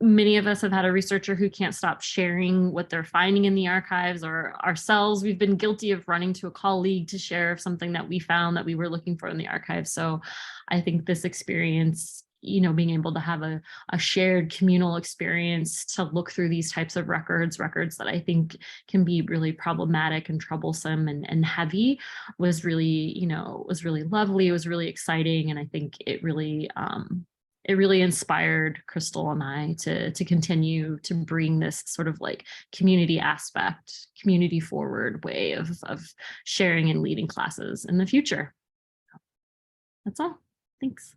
many of us have had a researcher who can't stop sharing what they're finding in the archives, or ourselves, we've been guilty of running to a colleague to share something that we found that we were looking for in the archives. So I think this experience, being able to have a shared communal experience to look through these types of records that I think can be really problematic and troublesome and heavy, was really, lovely. It was really exciting. And I think it really inspired Crystal and I to continue to bring this sort of community aspect, community forward way of sharing and leading classes in the future. That's all. Thanks.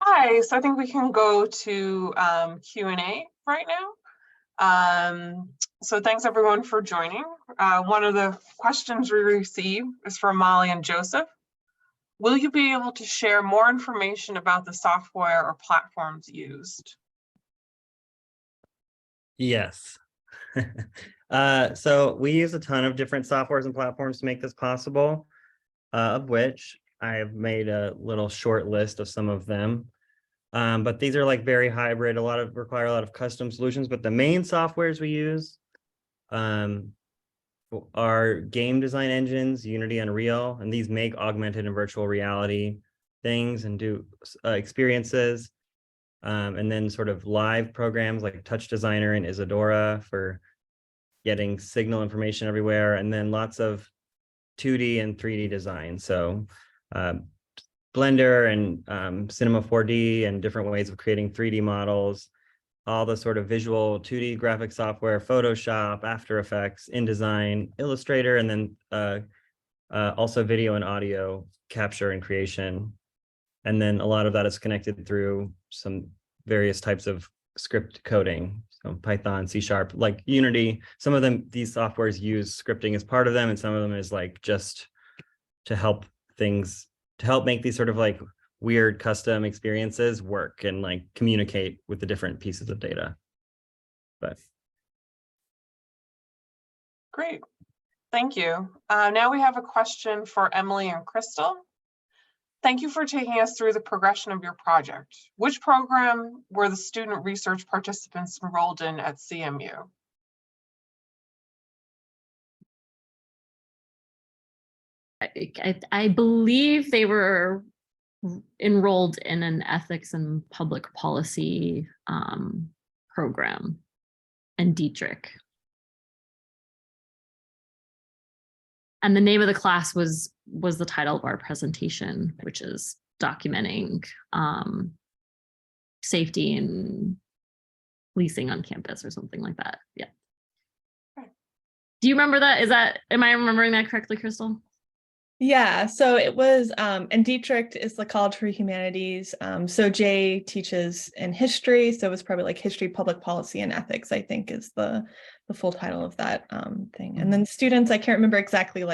Hi, so I think we can go to Q&A right now. So thanks everyone for joining. One of the questions we received is from Molly and Joseph. Will you be able to share more information about the software or platforms used? Yes. So we use a ton of different softwares and platforms to make this possible, of which I have made a little short list of some of them. But these are very hybrid, require a lot of custom solutions. But the main softwares we use are game design engines, Unity, Unreal, and these make augmented and virtual reality things and do experiences. And then sort of live programs like Touch Designer and Isadora for getting signal information everywhere. And then lots of 2D and 3D design. So Blender and Cinema 4D and different ways of creating 3D models, all the sort of visual 2D graphic software, Photoshop, After Effects, InDesign, Illustrator, and then also video and audio capture and creation. And then a lot of that is connected through some various types of script coding, so Python, C#, like Unity. Some of them, these softwares use scripting as part of them, and some of them is just to help make these sort of weird custom experiences work and communicate with the different pieces of data. But Great, thank you. Now we have a question for Emily and Crystal. Thank you for taking us through the progression of your project. Which program were the student research participants enrolled in at CMU? I believe they were enrolled in an ethics and public policy program in Dietrich. And the name of the class was the title of our presentation, which is documenting safety and policing on campus or something like that. Yeah. Do you remember that? Am I remembering that correctly, Crystal? Yeah, so it was, and Dietrich is the College for Humanities. So Jay teaches in history, so it was probably history, public policy, and ethics, I think is the full title of that thing. And then students, I can't remember exactly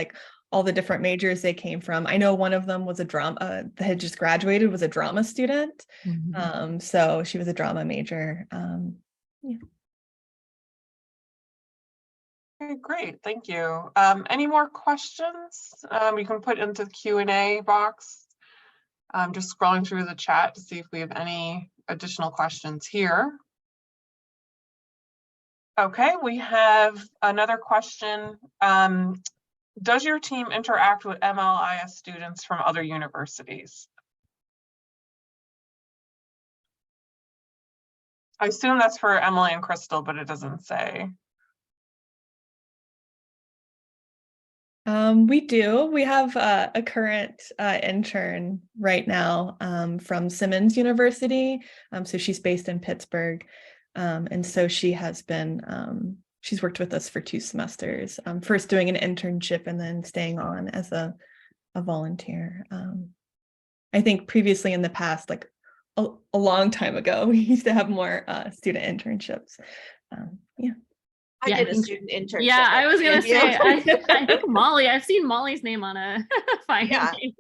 all the different majors they came from. I know one of them was a drama, that had just graduated, was a drama student. Mm-hmm. So she was a drama major. Yeah. Okay, great, thank you. Any more questions? You can put into the Q&A box. I'm just scrolling through the chat to see if we have any additional questions here. Okay, we have another question. Does your team interact with MLIS students from other universities? I assume that's for Emily and Crystal, but it doesn't say. We do. We have a current intern right now from Simmons University. So she's based in Pittsburgh. And so she has been, she's worked with us for 2 semesters, first doing an internship and then staying on as a volunteer. I think previously in the past, like a long time ago, we used to have more student internships. Yeah. I Yeah, did I a think- student internship. Yeah, I at was gonna CMU. say, I think Molly, I've seen Molly's name on a finding.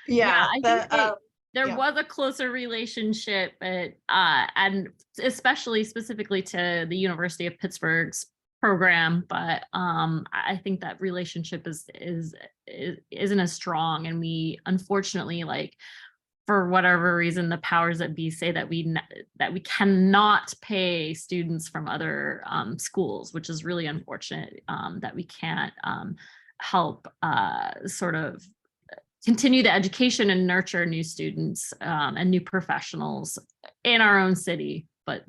Yeah, I the, think that there yeah. was a closer relationship, but and especially specifically to the University of Pittsburgh's program, but I think that relationship isn't as strong, and we unfortunately, like, for whatever reason, the powers that be say that we cannot pay students from other schools, which is really unfortunate, that we can't help sort of continue the education and nurture new students and new professionals in our own city, but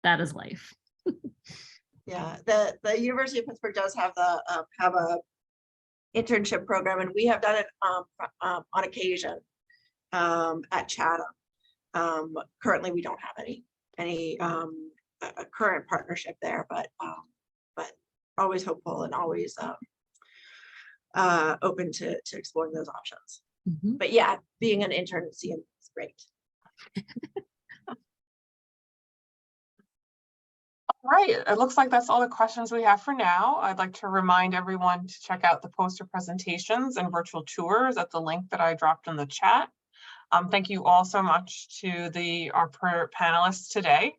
that is life. Yeah, the University of Pittsburgh does have a internship program, and we have done it on occasion at Chatham. Currently, we don't have any a current partnership there, but always hopeful and always open to exploring those options. Mhm. But yeah, being an intern at CM is great. Right, it looks like that's all the questions we have for now. I'd like to remind everyone to check out the poster presentations and virtual tours at the link that I dropped in the chat. Thank you all so much to our panelists today,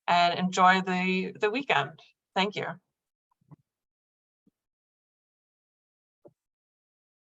and enjoy the weekend. Thank you.